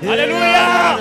Alléluia.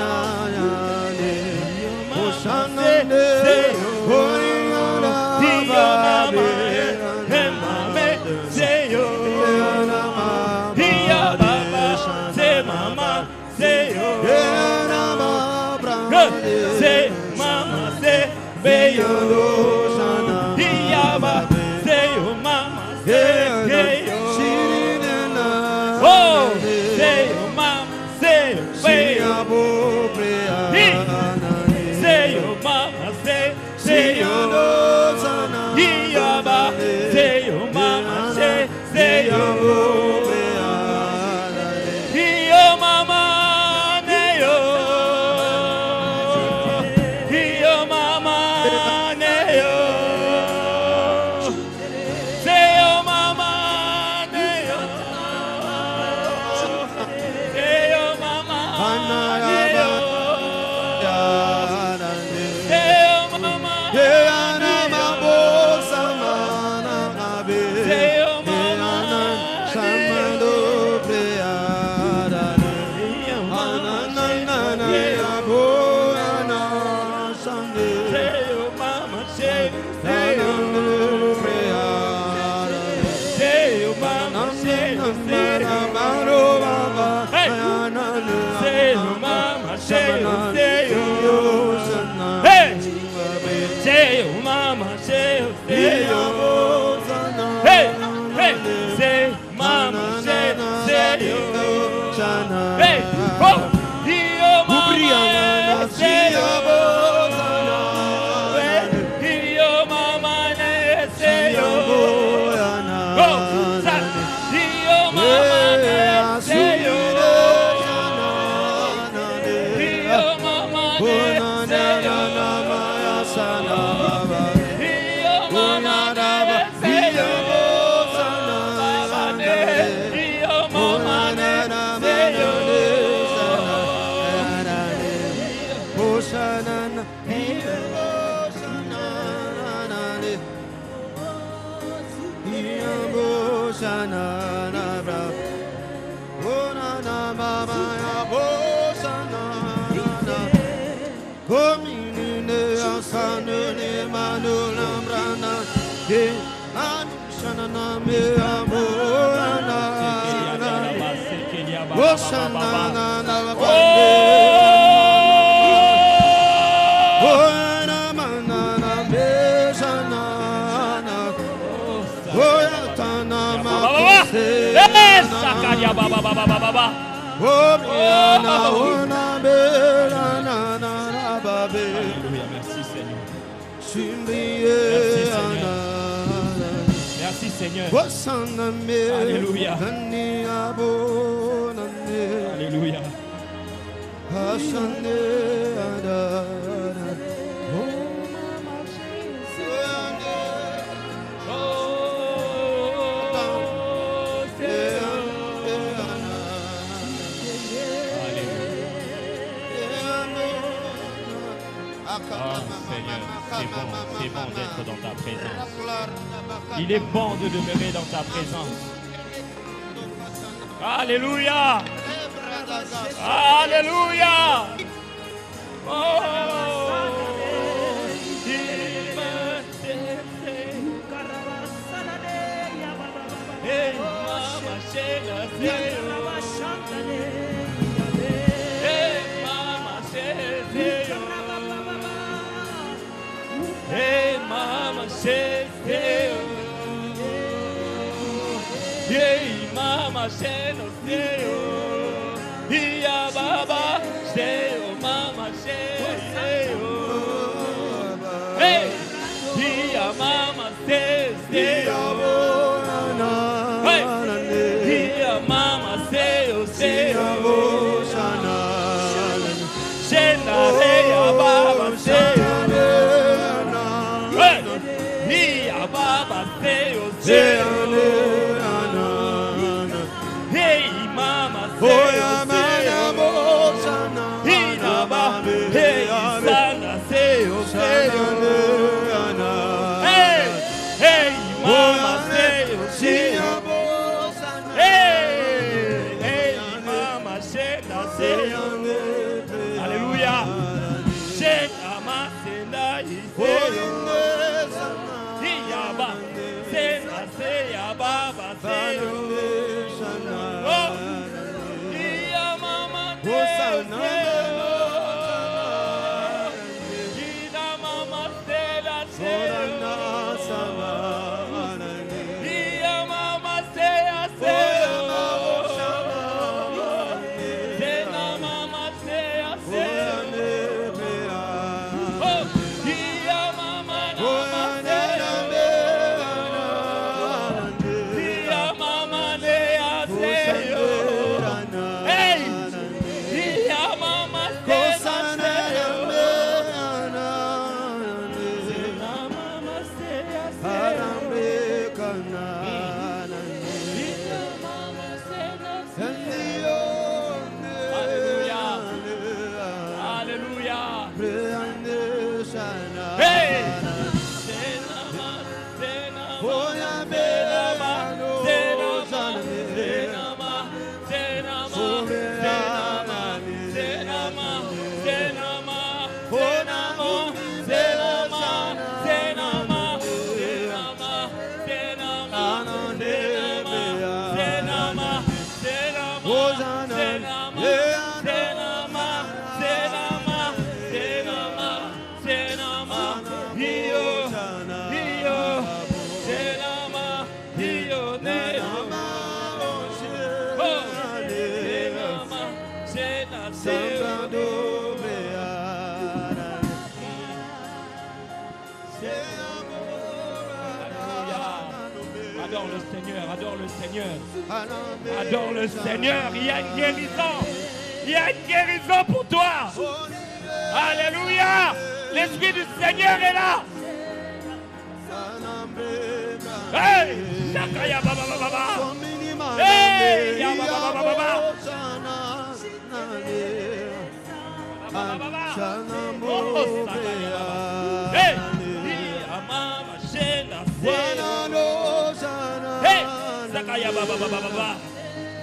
Merci Seigneur. Alléluia. Alléluia. C'est bon d'être dans ta présence. Il est bon de demeurer dans ta présence. Alléluia. Alléluia. Oh. Hey mama, say hey mama, say no say yeah baba, say mama, say hey yeah mama, say hey yeah mama, say shena hey baba, say hey mama, say Adore le Seigneur, adore le Seigneur. Adore le Seigneur. Il y a une guérison. Il y a une guérison pour toi. Alléluia. L'Esprit du Seigneur est là. Hey, Shakaya Baba Baba. Hey, ya Baba Baba Baba. Oh, Shakaya Baba. Hey, Mama Shena. Hey, Shakaya Baba Baba Baba.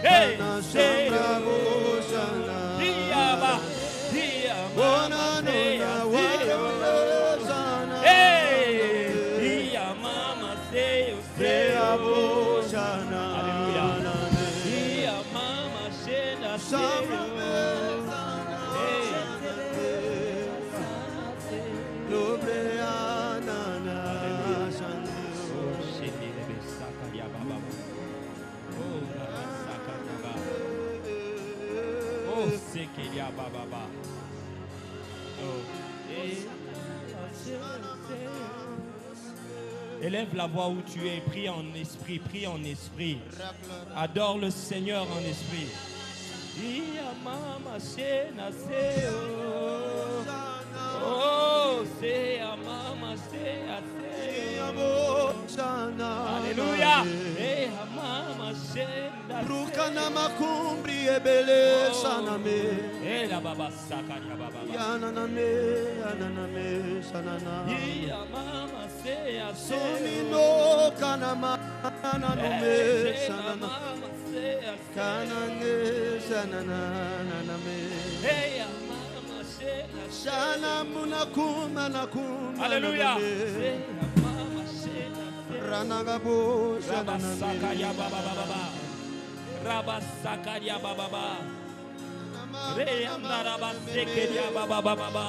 Hey, Shena. Diaba, Diaba. Élève la voix où tu es, prie en esprit, prie en esprit. Adore le Seigneur en esprit. Oh, c'est Mama, Alléluia. Rukana makumbri ebele saname. La baba sakaria baba. Yananame, yananame sanana. Mama say Somino kanama naname sanana. Kanane sanana naname. Shanamuna kumana kumana. Alléluia. Ranagabo Rabasakaria baba baba. Rabasakaria baba baba. Reyanda rabasekeria baba baba.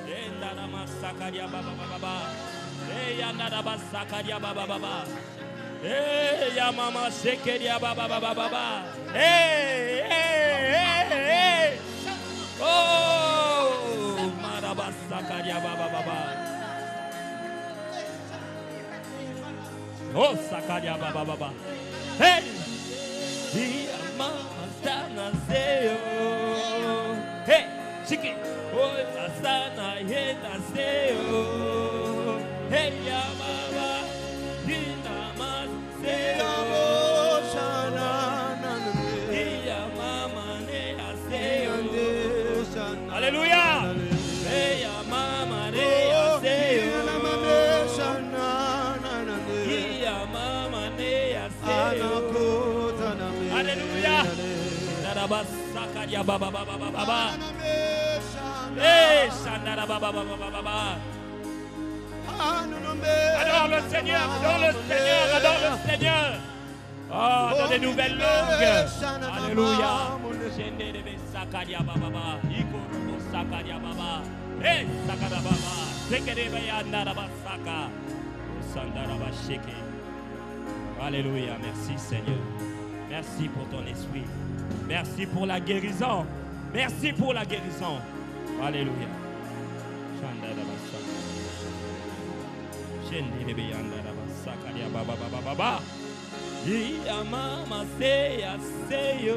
Enda ramasakaria baba baba. Reyanda rabasakaria baba baba. Hey ya mama sekeria baba baba baba. Hey hey hey. Oh marabasakaria baba baba. Oh, Sakaria Baba Baba. Hey! Dia mama sana seo. Hey! Chiki! Oh, sana yena seo. Hey, ya baba. Dina man seo. Dia mama ne seo. Alléluia! Hey, ya mama ne seo. Alléluia. Narabasakaria baba baba baba. Eh, Shandara baba baba baba. Adore le Seigneur, adore le Seigneur, adore le Seigneur. Oh, dans des nouvelles langues. Alléluia. Sakadia Baba. Ikorobo Sakadia Baba. Hey, Sakada Baba. Sekerebeya Naraba Saka. Sandaraba Sheke. Alléluia. Merci Seigneur. Merci pour ton esprit. Merci pour la guérison. Merci pour la guérison. Alléluia. Sandaraba Saka. Shenderebeya Naraba Sakadia Baba Baba Baba. Iya mama seya seyo.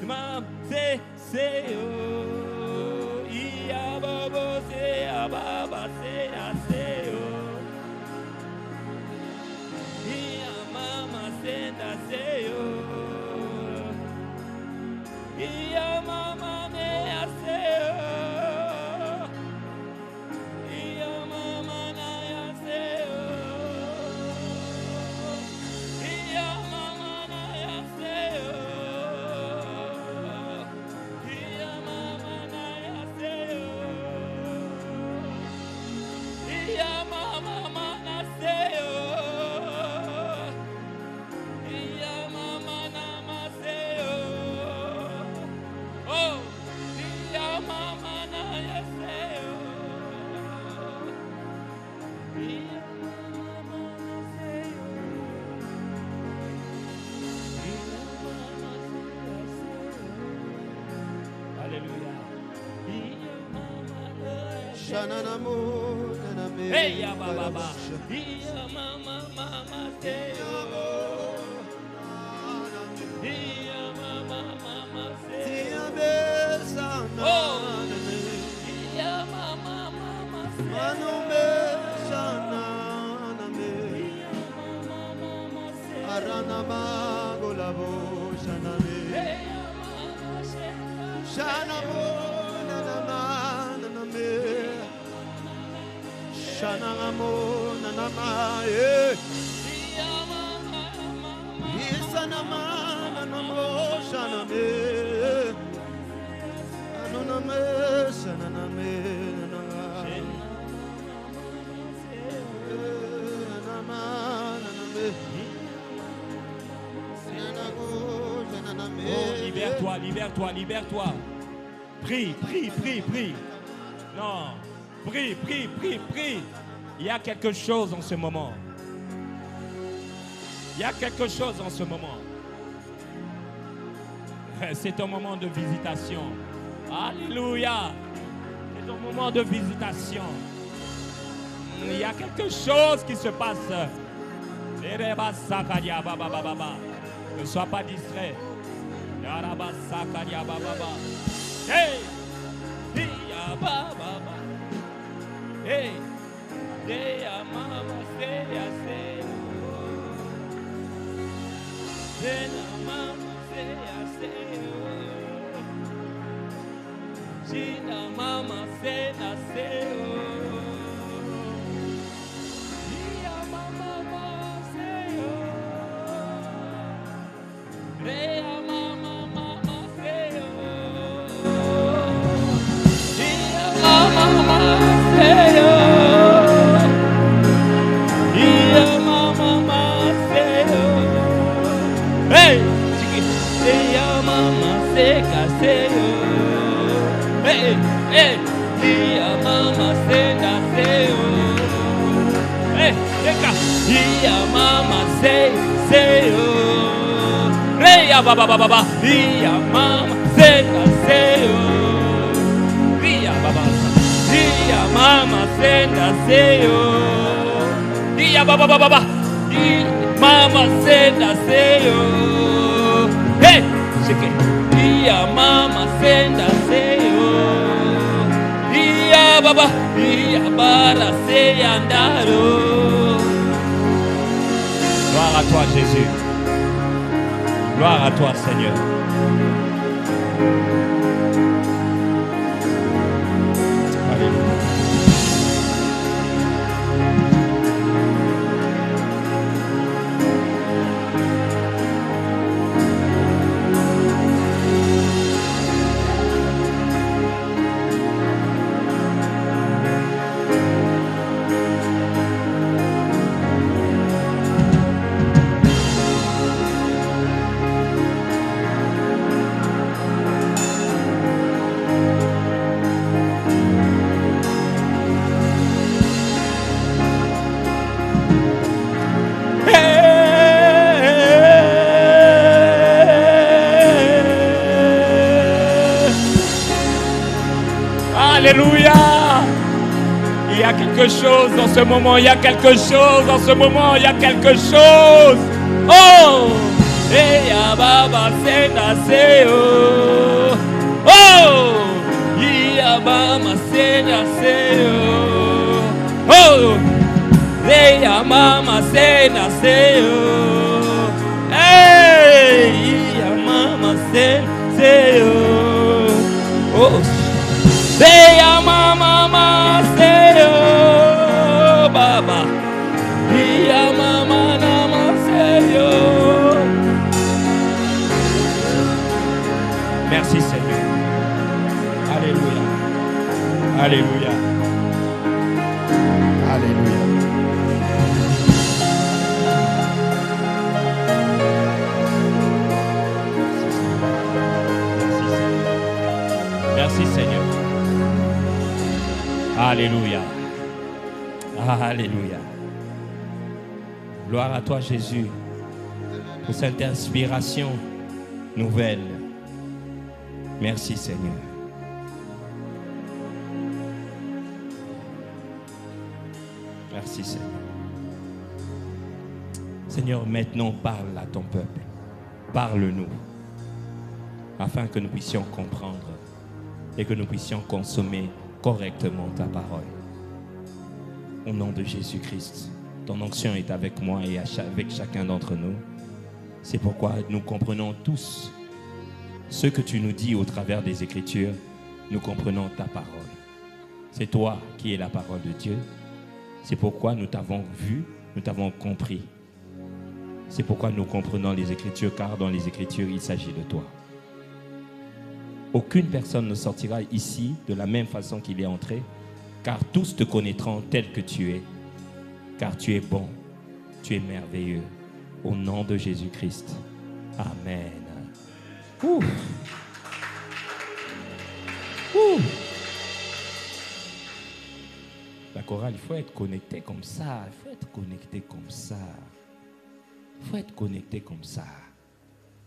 Ima seyo. Iya babo seya baba seya seyo. Iya mama senda seyo. Iya mama neya seyo. Iya mama naya seyo. Hey, ya baba, iya mama mama seyo, iya mama mama seyo, oh, iya mama mama seyo, iya mama mama seyo, arana magolabo shaname, iya mama seyo, shanamo naname. Shanamo nanama eh Isanama nanamo shaname Anoname shaname nanama Oh, libère-toi, libère-toi, libère-toi. Prie, prie, prie, prie. Non. Prie, prie, prie, prie. Il y a quelque chose en ce moment. Il y a quelque chose en ce moment. C'est un moment de visitation. Alléluia. C'est un moment de visitation. Il y a quelque chose qui se passe. Ne sois pas distrait. Hey! Hey, yeah, mama, say, I say, then mama, say, I say, Gina, mama, say, I say, yeah, mama, say, yeah, mama, say, yeah, mama, say. Hey, mama seka seyo. Hey, hey, dia mama senda seyo. Hey, seka, dia mama seyo. Hey, baba baba, dia mama senda seyo. Dia baba, dia mama senda seyo. Dia baba baba, dia mama senda seyo. Hey, shake it. Iya mama senda seyo. Iya baba, iya bara seyandaro. Gloire à toi Jésus. Gloire à toi Seigneur. Alléluia. a quelque chose en ce moment. Il y a quelque chose en ce moment. Il y a quelque chose. Oh! Et ya baba senaseo. Oh! Ya mama senaseo. Oh! Et ya mama senaseo. Hey! Ya mama senaseo. Oh! Say mama say oh baba. Ya mama nama say oh. Merci Seigneur. Alléluia. Alléluia. Alléluia. Merci Seigneur. Alléluia. Alléluia. Gloire à toi Jésus pour cette inspiration nouvelle. Merci Seigneur. Merci Seigneur. Seigneur, maintenant parle à ton peuple. Parle-nous afin que nous puissions comprendre et que nous puissions consommer correctement ta parole. Au nom de Jésus-Christ, ton onction est avec moi et avec chacun d'entre nous. C'est pourquoi nous comprenons tous ce que tu nous dis au travers des Écritures. Nous comprenons ta parole. C'est toi qui es la parole de Dieu. C'est pourquoi nous t'avons vu, nous t'avons compris. C'est pourquoi nous comprenons les Écritures, car dans les Écritures, il s'agit de toi. Aucune personne ne sortira ici de la même façon qu'il est entré, car tous te connaîtront tel que tu es, car tu es bon, tu es merveilleux. Au nom de Jésus-Christ. Amen. Ouh. Ouh. La chorale, il faut être connecté comme ça. Il faut être connecté comme ça. Il faut être connecté comme ça.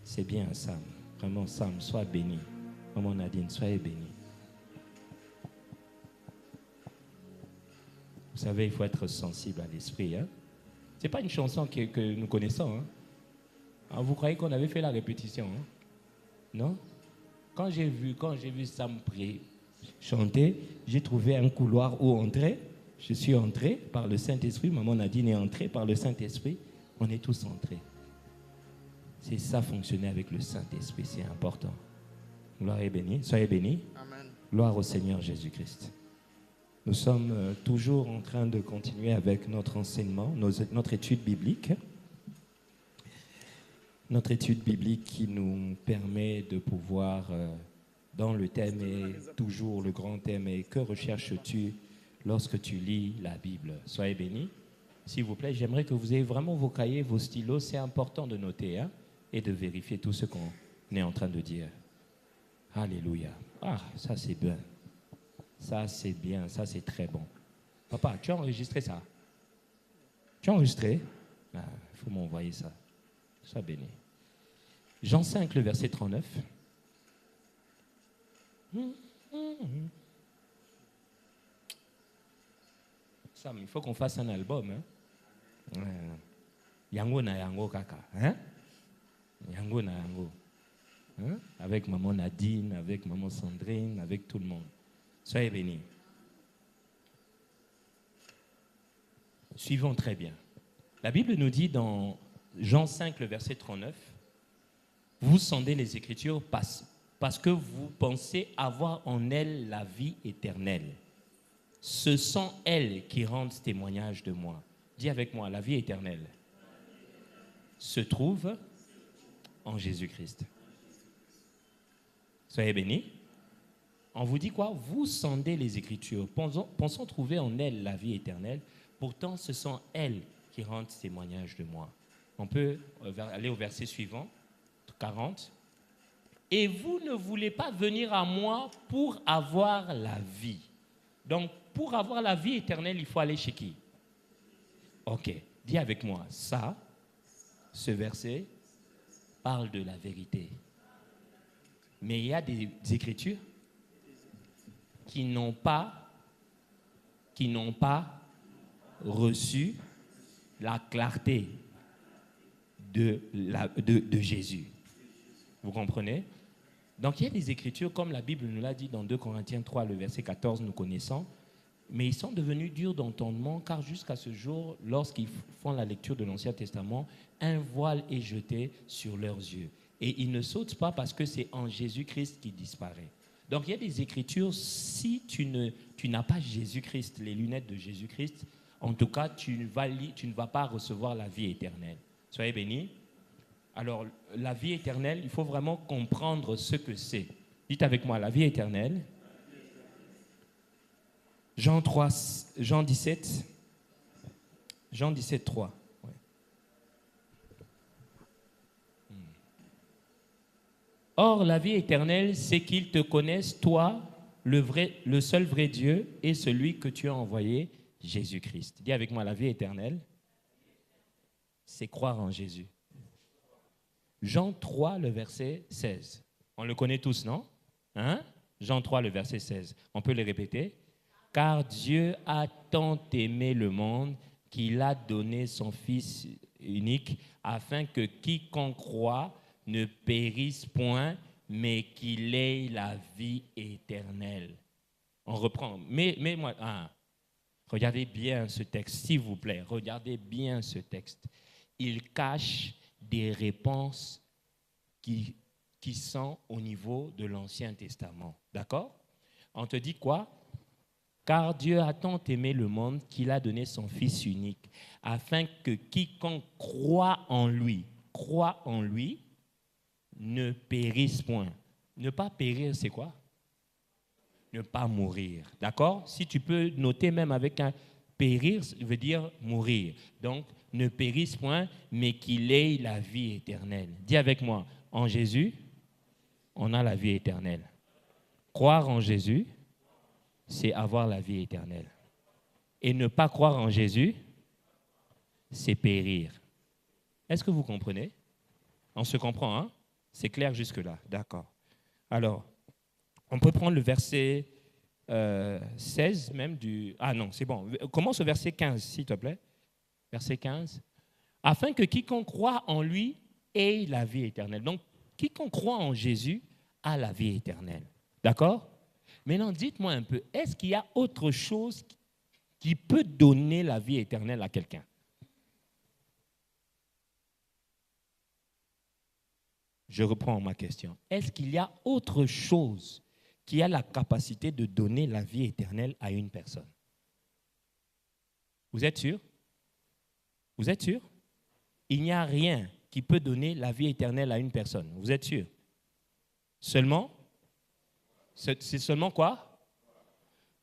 C'est bien, Sam. Vraiment, Sam, sois béni. Maman Nadine, soyez béni. Vous savez, il faut être sensible à l'esprit. Hein? Ce n'est pas une chanson que nous connaissons. Hein? Ah, vous croyez qu'on avait fait la répétition? Hein? Non? Quand j'ai vu Sam chanter, j'ai trouvé un couloir où entrer. Je suis entré par le Saint-Esprit. Maman Nadine est entrée par le Saint-Esprit. On est tous entrés. C'est ça, fonctionner avec le Saint-Esprit, c'est important. Gloire et béni. Soyez bénis. Amen. Gloire au Seigneur Jésus-Christ. Nous sommes toujours en train de continuer avec notre enseignement, notre étude biblique. Notre étude biblique qui nous permet de pouvoir, dans le thème, et toujours le grand thème, et que recherches-tu lorsque tu lis la Bible? Soyez bénis. S'il vous plaît, j'aimerais que vous ayez vraiment vos cahiers, vos stylos. C'est important de noter hein, et de vérifier tout ce qu'on est en train de dire. Alléluia. Ah, ça c'est bien. Ça c'est bien, ça c'est très bon. Papa, tu as enregistré ça? Tu as enregistré? Il faut m'envoyer ça. Sois béni. Jean 5, le verset 39. Sam, il faut qu'on fasse un album. Hein? Yango na yango kaka. Hein? Yango na yango. Hein? Avec maman Nadine, avec maman Sandrine, avec tout le monde. Soyez bénis. Suivons très bien. La Bible nous dit dans Jean 5, le verset 39, « Vous sondez les Écritures parce que vous pensez avoir en elles la vie éternelle. Ce sont elles qui rendent témoignage de moi. » Dis avec moi, la vie éternelle se trouve en Jésus-Christ. Soyez bénis. On vous dit quoi? Vous sondez les Écritures, pensons trouver en elles la vie éternelle. Pourtant, ce sont elles qui rendent témoignage de moi. On peut aller au verset suivant, 40. Et vous ne voulez pas venir à moi pour avoir la vie. Donc, pour avoir la vie éternelle, il faut aller chez qui? Ok, dis avec moi, ça, ce verset parle de la vérité. Mais il y a des Écritures qui n'ont pas qui n'ont pas reçu la clarté de Jésus. Vous comprenez? Donc il y a des écritures, comme la Bible nous l'a dit dans 2 Corinthiens 3, le verset 14, nous connaissons, mais ils sont devenus durs d'entendement, car jusqu'à ce jour, lorsqu'ils font la lecture de l'Ancien Testament, un voile est jeté sur leurs yeux. Et ils ne sautent pas parce que c'est en Jésus-Christ qui disparaît. Donc il y a des écritures, si tu n'as pas Jésus-Christ, les lunettes de Jésus-Christ, en tout cas, tu ne vas pas recevoir la vie éternelle. Soyez bénis. Alors, la vie éternelle, il faut vraiment comprendre ce que c'est. Dites avec moi, la vie éternelle. Jean 17, 3. Ouais. Or, la vie éternelle, c'est qu'ils te connaissent, toi, le seul vrai Dieu, et celui que tu as envoyé, Jésus-Christ. Dis avec moi, la vie éternelle, c'est croire en Jésus. Jean 3, le verset 16. On le connaît tous, non? Hein? Jean 3, le verset 16. On peut le répéter? Car Dieu a tant aimé le monde qu'il a donné son Fils unique afin que quiconque croit ne périsse point, mais qu'il ait la vie éternelle. On reprend. Mais moi, regardez bien ce texte, s'il vous plaît. Regardez bien ce texte. Il cache des réponses qui sont au niveau de l'Ancien Testament. D'accord? On te dit quoi? Car Dieu a tant aimé le monde qu'il a donné son Fils unique, afin que quiconque croit en lui, ne périsse point. Ne pas périr, c'est quoi? Ne pas mourir. D'accord? Si tu peux noter même avec un périr, ça veut dire mourir. Donc, ne périsse point, mais qu'il ait la vie éternelle. Dis avec moi, en Jésus, on a la vie éternelle. Croire en Jésus, c'est avoir la vie éternelle. Et ne pas croire en Jésus, c'est périr. Est-ce que vous comprenez? On se comprend, hein? C'est clair jusque-là, d'accord. Alors, on peut prendre le verset 16 même du... Ah non, c'est bon. Commence au verset 15, s'il te plaît. Verset 15. Afin que quiconque croit en lui ait la vie éternelle. Donc, quiconque croit en Jésus a la vie éternelle. D'accord? Maintenant, dites-moi un peu, est-ce qu'il y a autre chose qui peut donner la vie éternelle à quelqu'un? Je reprends ma question. Est-ce qu'il y a autre chose qui a la capacité de donner la vie éternelle à une personne? Vous êtes sûr? Vous êtes sûr? Il n'y a rien qui peut donner la vie éternelle à une personne. Vous êtes sûr? Seulement? C'est seulement quoi?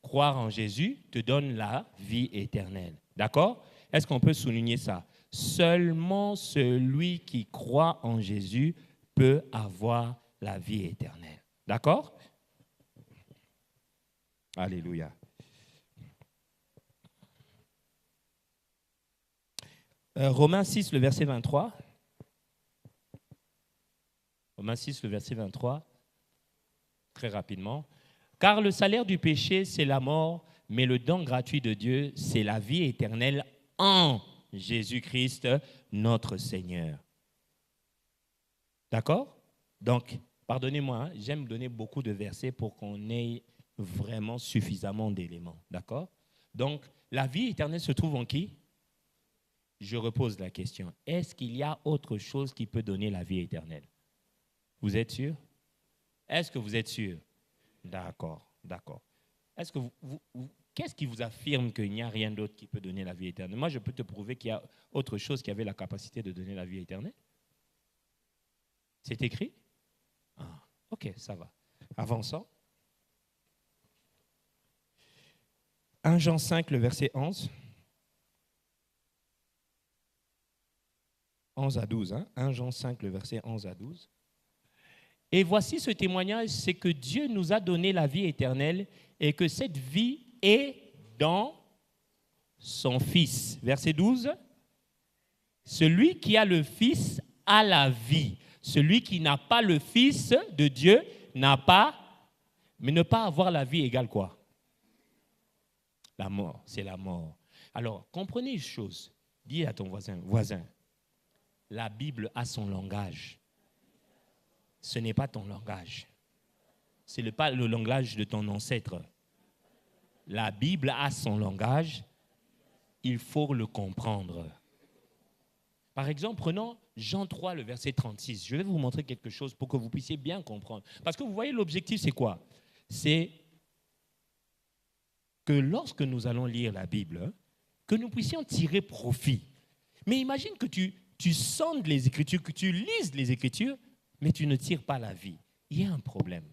Croire en Jésus te donne la vie éternelle. D'accord? Est-ce qu'on peut souligner ça? Seulement celui qui croit en Jésus peut avoir la vie éternelle. D'accord? Alléluia. Romains 6, le verset 23. Romains 6, le verset 23. Très rapidement. Car le salaire du péché, c'est la mort, mais le don gratuit de Dieu, c'est la vie éternelle en Jésus-Christ, notre Seigneur. D'accord? Donc, pardonnez-moi, hein, j'aime donner beaucoup de versets pour qu'on ait vraiment suffisamment d'éléments. D'accord? Donc, la vie éternelle se trouve en qui? Je repose la question. Est-ce qu'il y a autre chose qui peut donner la vie éternelle? Vous êtes sûr? Est-ce que vous êtes sûr? D'accord, d'accord. Est-ce que qu'est-ce qui vous affirme qu'il n'y a rien d'autre qui peut donner la vie éternelle? Moi, je peux te prouver qu'il y a autre chose qui avait la capacité de donner la vie éternelle. C'est écrit? Ah, ok, ça va. Avançons. 1 Jean 5, le verset 11. 11 à 12. Hein? 1 Jean 5, le verset 11 à 12. Et voici ce témoignage, c'est que Dieu nous a donné la vie éternelle et que cette vie est dans son Fils. Verset 12. Celui qui a le Fils a la vie. Celui qui n'a pas le Fils de Dieu n'a pas. Mais ne pas avoir la vie égale quoi? La mort, c'est la mort. Alors, comprenez une chose. Dis à ton voisin, la Bible a son langage. Ce n'est pas ton langage. Ce n'est pas le langage de ton ancêtre. La Bible a son langage. Il faut le comprendre. Par exemple, prenons Jean 3, le verset 36. Je vais vous montrer quelque chose pour que vous puissiez bien comprendre. Parce que vous voyez, l'objectif, c'est quoi? C'est que lorsque nous allons lire la Bible, que nous puissions tirer profit. Mais imagine que tu sondes les Écritures, que tu lises les Écritures, mais tu ne tires pas la vie. Il y a un problème.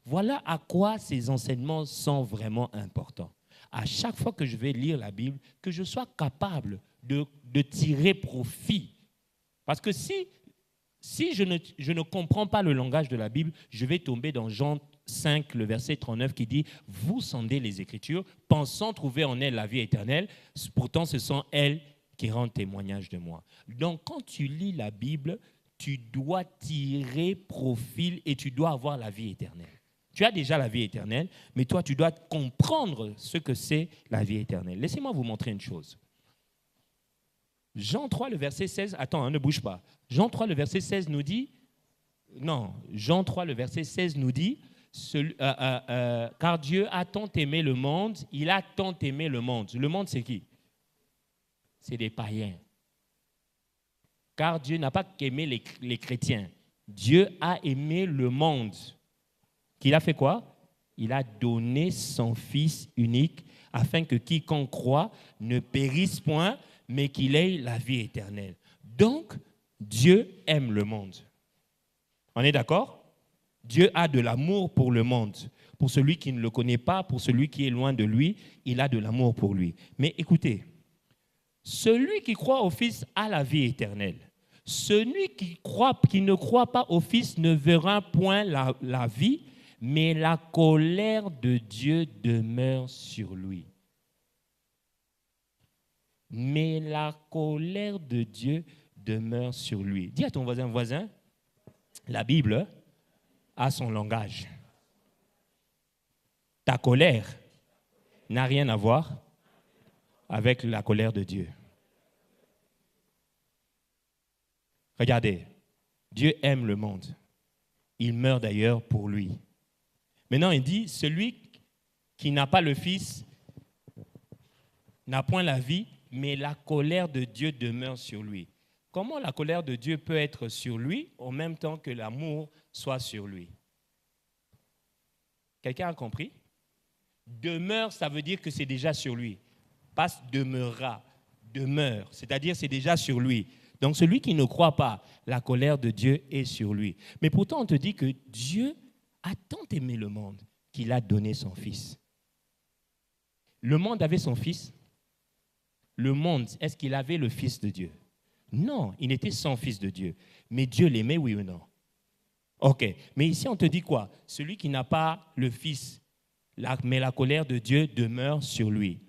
Voilà à quoi ces enseignements sont vraiment importants. À chaque fois que je vais lire la Bible, que je sois capable de tirer profit. Parce que si je ne comprends pas le langage de la Bible, je vais tomber dans Jean 5, le verset 39 qui dit « Vous sondez les Écritures, pensant trouver en elles la vie éternelle, pourtant ce sont elles qui rendent témoignage de moi. » Donc quand tu lis la Bible, tu dois tirer profit et tu dois avoir la vie éternelle. Tu as déjà la vie éternelle, mais toi tu dois comprendre ce que c'est la vie éternelle. Laissez-moi vous montrer une chose. Jean 3, le verset 16, attends, ne bouge pas. Jean 3, le verset 16 nous dit, Jean 3, le verset 16 nous dit, car Dieu a tant aimé le monde, il a tant aimé le monde. Le monde, c'est qui? C'est des païens. Car Dieu n'a pas qu'aimé les chrétiens. Dieu a aimé le monde. Qu'il a fait quoi? Il a donné son Fils unique afin que quiconque croit ne périsse point, mais qu'il ait la vie éternelle. Donc, Dieu aime le monde. On est d'accord? Dieu a de l'amour pour le monde. Pour celui qui ne le connaît pas, pour celui qui est loin de lui, il a de l'amour pour lui. Mais écoutez, celui qui croit au Fils a la vie éternelle. Celui qui ne croit pas au Fils ne verra point la vie, mais la colère de Dieu demeure sur lui. Mais la colère de Dieu demeure sur lui. Dis à ton voisin, la Bible a son langage. Ta colère n'a rien à voir avec la colère de Dieu. Regardez, Dieu aime le monde. Il meurt d'ailleurs pour lui. Maintenant, il dit, celui qui n'a pas le Fils n'a point la vie, mais la colère de Dieu demeure sur lui. Comment la colère de Dieu peut être sur lui en même temps que l'amour soit sur lui? Quelqu'un a compris? Demeure, ça veut dire que c'est déjà sur lui. Pas demeurera, demeure, c'est-à-dire c'est déjà sur lui. Donc celui qui ne croit pas, la colère de Dieu est sur lui. Mais pourtant on te dit que Dieu a tant aimé le monde qu'il a donné son Fils. Le monde avait son Fils. Le monde, est-ce qu'il avait le Fils de Dieu? Non, il était sans Fils de Dieu. Mais Dieu l'aimait, oui ou non? Ok, mais ici on te dit quoi? Celui qui n'a pas le Fils, mais la colère de Dieu demeure sur lui.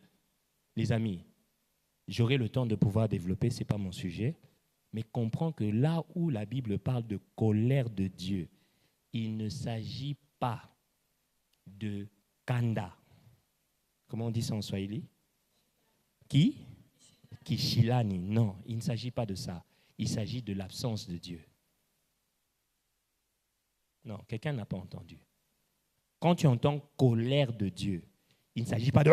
Les amis, j'aurai le temps de pouvoir développer, ce n'est pas mon sujet, mais comprends que là où la Bible parle de colère de Dieu, il ne s'agit pas de kanda. Comment on dit ça en swahili? Qui? Kishilani. Non, il ne s'agit pas de ça. Il s'agit de l'absence de Dieu. Non, quelqu'un n'a pas entendu. Quand tu entends colère de Dieu, il ne s'agit pas de...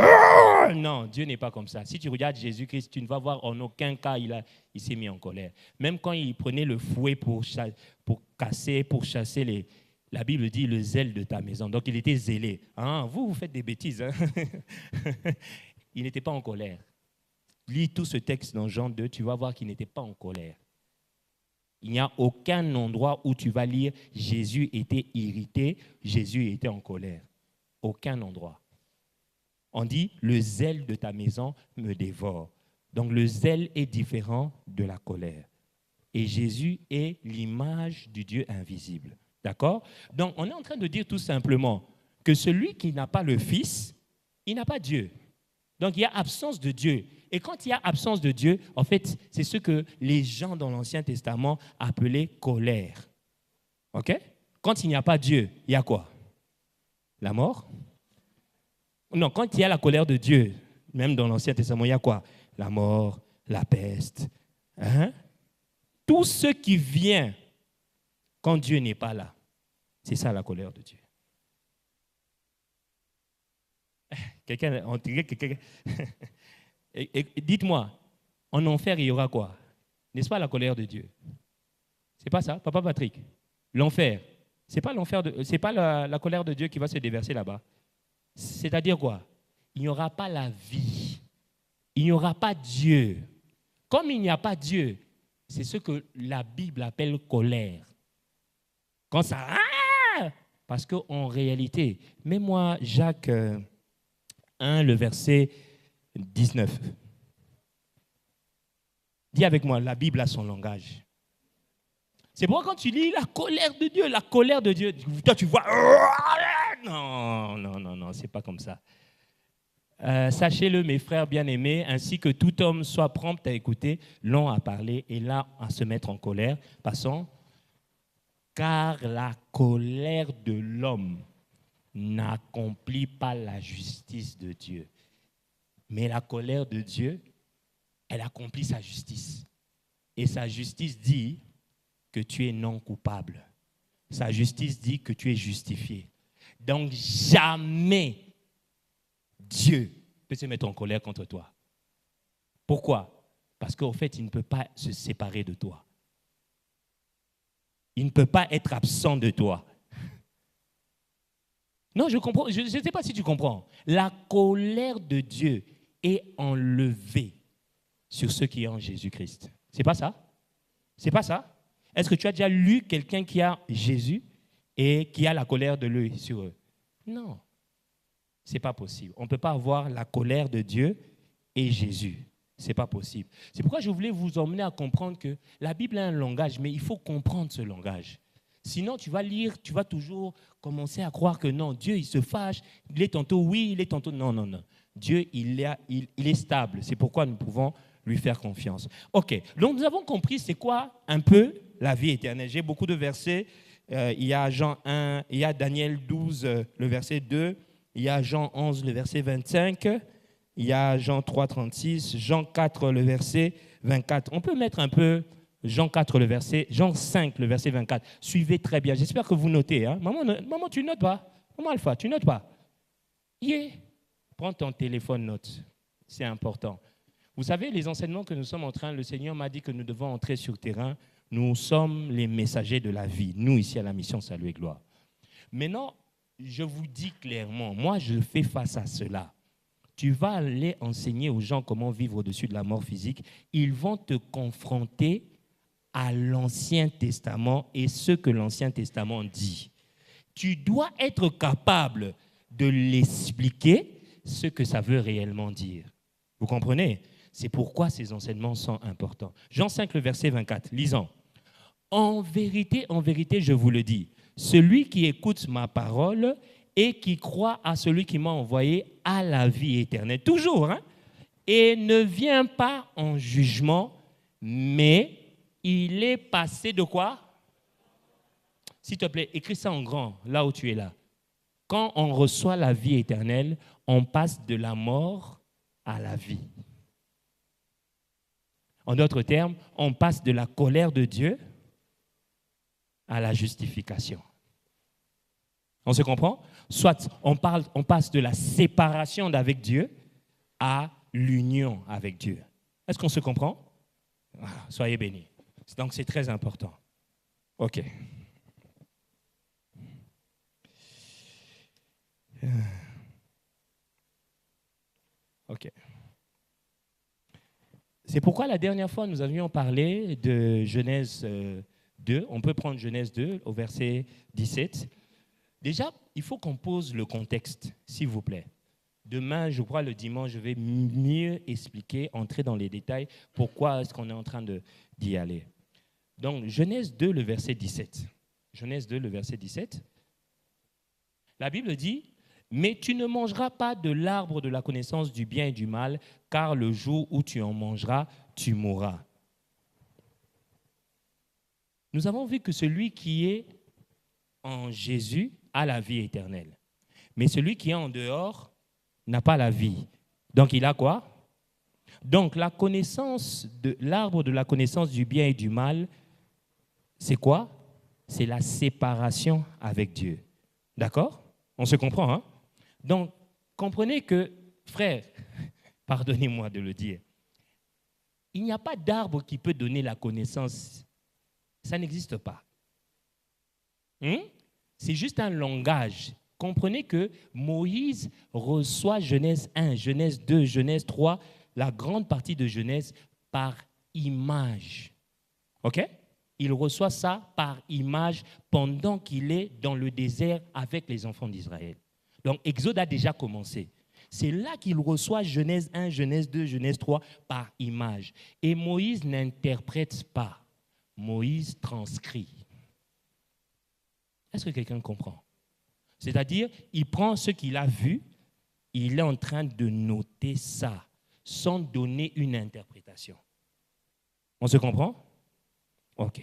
Non, Dieu n'est pas comme ça. Si tu regardes Jésus-Christ, tu ne vas voir en aucun cas il s'est mis en colère. Même quand il prenait le fouet pour chasser les... La Bible dit le zèle de ta maison. Donc il était zélé. Ah, vous faites des bêtises. Hein? Il n'était pas en colère. Lis tout ce texte dans Jean 2, tu vas voir qu'il n'était pas en colère. Il n'y a aucun endroit où tu vas lire Jésus était irrité, Jésus était en colère. Aucun endroit. On dit le zèle de ta maison me dévore. Donc le zèle est différent de la colère. Et Jésus est l'image du Dieu invisible. D'accord? Donc on est en train de dire tout simplement que celui qui n'a pas le Fils, il n'a pas Dieu. Donc il y a absence de Dieu. Et quand il y a absence de Dieu, en fait, c'est ce que les gens dans l'Ancien Testament appelaient colère. OK? Quand il n'y a pas Dieu, il y a quoi? La mort? Non, quand il y a la colère de Dieu, Même dans l'Ancien Testament, il y a quoi? La mort, la peste. Hein? Tout ce qui vient quand Dieu n'est pas là, c'est ça la colère de Dieu. Dites-moi, en enfer, il y aura quoi? N'est-ce pas la colère de Dieu? C'est pas ça, Papa Patrick? L'enfer, c'est pas la colère de Dieu qui va se déverser là-bas. C'est-à-dire quoi? Il n'y aura pas la vie. Il n'y aura pas Dieu. Comme il n'y a pas Dieu, c'est ce que la Bible appelle colère. Quand ça... Parce qu'en réalité, mets-moi Jacques 1, le verset 19. Dis avec moi, la Bible a son langage. C'est pourquoi quand tu lis la colère de Dieu, toi tu vois... Non, c'est pas comme ça. Sachez-le, mes frères bien-aimés, ainsi que tout homme soit prompt à écouter, long à parler et là à se mettre en colère. Passons. Car la colère de l'homme n'accomplit pas la justice de Dieu. Mais la colère de Dieu, elle accomplit sa justice. Et sa justice dit que tu es non coupable. Sa justice dit que tu es justifié. Donc jamais Dieu peut se mettre en colère contre toi. Pourquoi? Parce qu'au fait, il ne peut pas se séparer de toi. Il ne peut pas être absent de toi. Non, je comprends. Je ne sais pas si tu comprends. La colère de Dieu est enlevée sur ceux qui ont Jésus-Christ. C'est pas ça? C'est pas ça? Est-ce que tu as déjà lu quelqu'un qui a Jésus et qui a la colère de lui sur eux? Non. Ce n'est pas possible. On ne peut pas avoir la colère de Dieu et Jésus. Ce n'est pas possible. C'est pourquoi je voulais vous emmener à comprendre que la Bible a un langage, mais il faut comprendre ce langage. Sinon, tu vas lire, tu vas toujours commencer à croire que non, Dieu, il se fâche, il est tantôt oui, il est tantôt non. Dieu, il est stable. C'est pourquoi nous pouvons lui faire confiance. OK, donc nous avons compris c'est quoi un peu la vie éternelle. J'ai beaucoup de versets. Il y a Jean 1, il y a Daniel 12, le verset 2, il y a Jean 11, le verset 25, il y a Jean 3, 36, Jean 4, le verset 24. On peut mettre un peu Jean 4, le verset, Jean 5, le verset 24. Suivez très bien. J'espère que vous notez. Hein? Maman, tu notes pas? Maman Alpha, tu notes pas? Prends ton téléphone, note. C'est important. Vous savez, les enseignements que nous sommes en train, le Seigneur m'a dit que nous devons entrer sur le terrain. Nous sommes les messagers de la vie, nous ici à la mission Salut et Gloire. Maintenant, je vous dis clairement, moi je fais face à cela. Tu vas aller enseigner aux gens comment vivre au-dessus de la mort physique. Ils vont te confronter à l'Ancien Testament et ce que l'Ancien Testament dit. Tu dois être capable de l'expliquer ce que ça veut réellement dire. Vous comprenez? C'est pourquoi ces enseignements sont importants. Jean 5, le verset 24, lisons. En vérité, je vous le dis, celui qui écoute ma parole et qui croit à celui qui m'a envoyé a la vie éternelle. Toujours, hein? Et ne vient pas en jugement, mais il est passé de quoi? S'il te plaît, écris ça en grand, là où tu es là. Quand on reçoit la vie éternelle, on passe de la mort à la vie. En d'autres termes, on passe de la colère de Dieu à la justification. On se comprend? Soit on passe de la séparation d'avec Dieu à l'union avec Dieu. Est-ce qu'on se comprend? Soyez bénis. Donc c'est très important. OK. OK. C'est pourquoi la dernière fois, nous avions parlé de Genèse 2. On peut prendre Genèse 2 au verset 17. Déjà, il faut qu'on pose le contexte, s'il vous plaît. Demain, je crois, le dimanche, je vais mieux expliquer, entrer dans les détails, pourquoi est-ce qu'on est en train d'y aller. Donc, Genèse 2, le verset 17. Genèse 2, le verset 17. La Bible dit, « Mais tu ne mangeras pas de l'arbre de la connaissance du bien et du mal, car le jour où tu en mangeras, tu mourras. » Nous avons vu que celui qui est en Jésus a la vie éternelle. Mais celui qui est en dehors n'a pas la vie. Donc, il a quoi? Donc, la connaissance de l'arbre de la connaissance du bien et du mal, c'est quoi? C'est la séparation avec Dieu. D'accord? On se comprend, hein? Donc, comprenez que, frère, pardonnez-moi de le dire, il n'y a pas d'arbre qui peut donner la connaissance. Ça n'existe pas. C'est juste un langage. Comprenez que Moïse reçoit Genèse 1, Genèse 2, Genèse 3, la grande partie de Genèse par image. OK? Il reçoit ça par image pendant qu'il est dans le désert avec les enfants d'Israël. Donc, Exode a déjà commencé. C'est là qu'il reçoit Genèse 1, Genèse 2, Genèse 3 par image. Et Moïse n'interprète pas. Moïse transcrit. Est-ce que quelqu'un comprend? C'est-à-dire, il prend ce qu'il a vu, il est en train de noter ça, sans donner une interprétation. On se comprend? OK.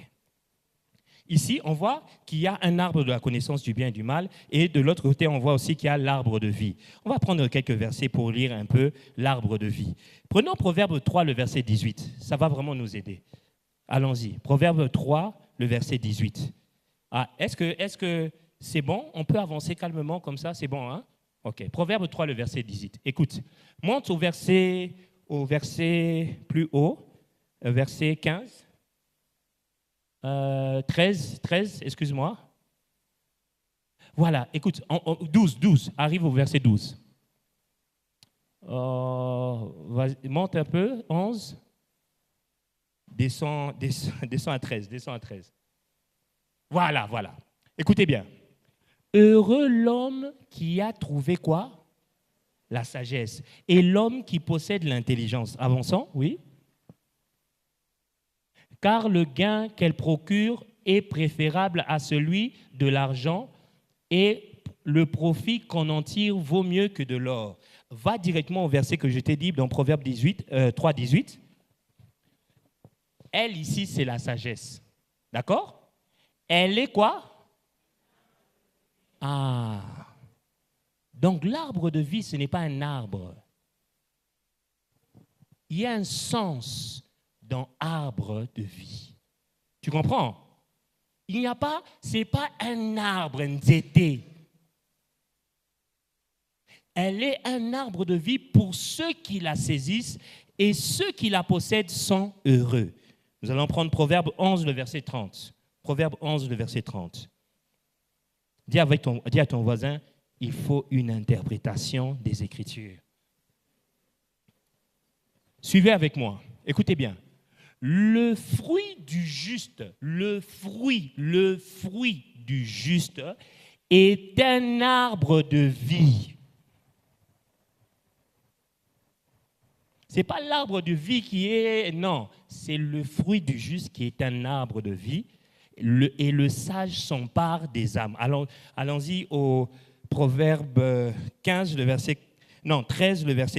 Ici, on voit qu'il y a un arbre de la connaissance du bien et du mal, et de l'autre côté, on voit aussi qu'il y a l'arbre de vie. On va prendre quelques versets pour lire un peu l'arbre de vie. Prenons Proverbe 3, le verset 18. Ça va vraiment nous aider. Allons-y. Proverbe 3, le verset 18. Ah, est-ce que c'est bon? On peut avancer calmement comme ça? C'est bon, hein? OK. Proverbe 3, le verset 18. Écoute, monte au verset plus haut, verset 15. 13, excuse-moi. Voilà, écoute, 12, arrive au verset 12. Monte un peu, 11. Descends à 13. Voilà. Écoutez bien. Heureux l'homme qui a trouvé quoi? La sagesse. Et l'homme qui possède l'intelligence. Avançons, oui. Car le gain qu'elle procure est préférable à celui de l'argent et le profit qu'on en tire vaut mieux que de l'or. Va directement au verset que je t'ai dit dans Proverbe 3, 18. Elle ici, c'est la sagesse. D'accord? Elle est quoi? Ah. Donc l'arbre de vie, ce n'est pas un arbre. Il y a un sens dans arbre de vie. Tu comprends? Il n'y a pas, c'est pas un arbre, un zété. Elle est un arbre de vie pour ceux qui la saisissent et ceux qui la possèdent sont heureux. Nous allons prendre Proverbe 11, le verset 30. Proverbe 11, le verset 30. Dis à ton voisin, il faut une interprétation des Écritures. Suivez avec moi. Écoutez bien. Le fruit du juste du juste est un arbre de vie. Ce n'est pas l'arbre de vie qui est... Non, c'est le fruit du juste qui est un arbre de vie. Et le sage s'empare des âmes. Allons-y au Proverbe 13, le verset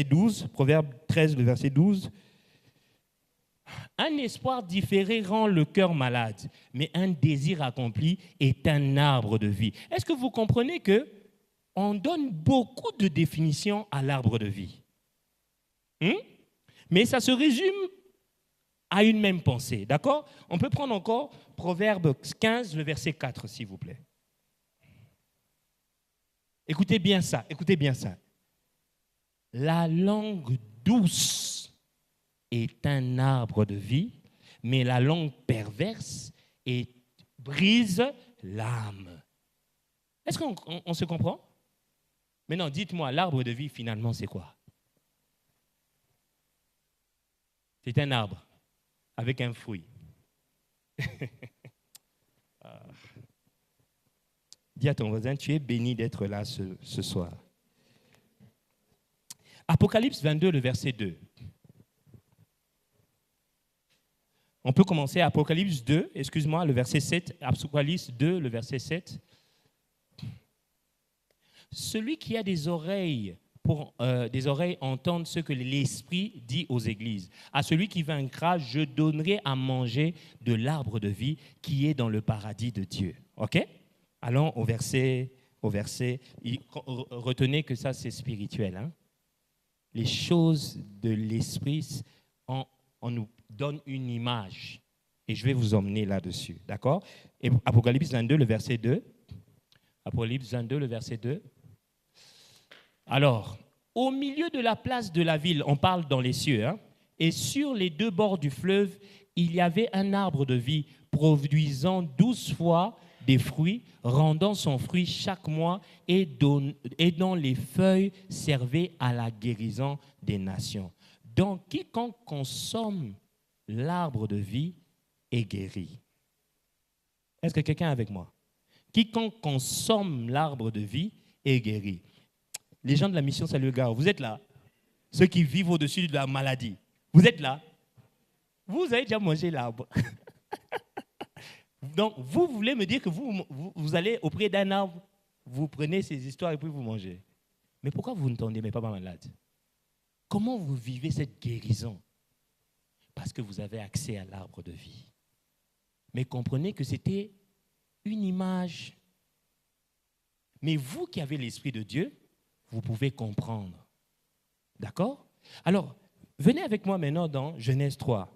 12. Proverbe 13, le verset 12. Un espoir différé rend le cœur malade, mais un désir accompli est un arbre de vie. Est-ce que vous comprenez qu'on donne beaucoup de définitions à l'arbre de vie? Mais ça se résume à une même pensée, d'accord? On peut prendre encore Proverbe 15, le verset 4, s'il vous plaît. Écoutez bien ça. La langue douce est un arbre de vie, mais la langue perverse brise l'âme. Est-ce qu'on se comprend? Maintenant, dites-moi, l'arbre de vie, finalement, c'est quoi? C'est un arbre avec un fruit. Dis à ton voisin, tu es béni d'être là ce soir. Apocalypse 22, le verset 2. On peut commencer à Apocalypse 2, le verset 7. Apocalypse 2, le verset 7. Celui qui a des oreilles entende ce que l'Esprit dit aux églises. À celui qui vaincra, je donnerai à manger de l'arbre de vie qui est dans le paradis de Dieu. OK? Allons au verset. Retenez que ça, c'est spirituel. Hein? les choses de l'esprit, on nous donne une image. Et je vais vous emmener là-dessus, d'accord? Et Apocalypse 22, le verset 2. Apocalypse 22, le verset 2. Alors, au milieu de la place de la ville, on parle dans les cieux, hein, et sur les deux bords du fleuve, il y avait un arbre de vie produisant 12 fois des fruits, rendant son fruit chaque mois et dont les feuilles servaient à la guérison des nations. Donc, quiconque consomme l'arbre de vie est guéri. Est-ce que quelqu'un est avec moi? Quiconque consomme l'arbre de vie est guéri. Les gens de la mission Salut Gare, vous êtes là? Ceux qui vivent au-dessus de la maladie, vous êtes là? Vous avez déjà mangé l'arbre. Donc, vous voulez me dire que vous allez auprès d'un arbre, vous prenez ces histoires et puis vous mangez. Mais pourquoi vous ne tombez pas malade? Comment vous vivez cette guérison? Parce que vous avez accès à l'arbre de vie. Mais comprenez que c'était une image. Mais vous qui avez l'Esprit de Dieu, vous pouvez comprendre. D'accord? Alors, venez avec moi maintenant dans Genèse 3.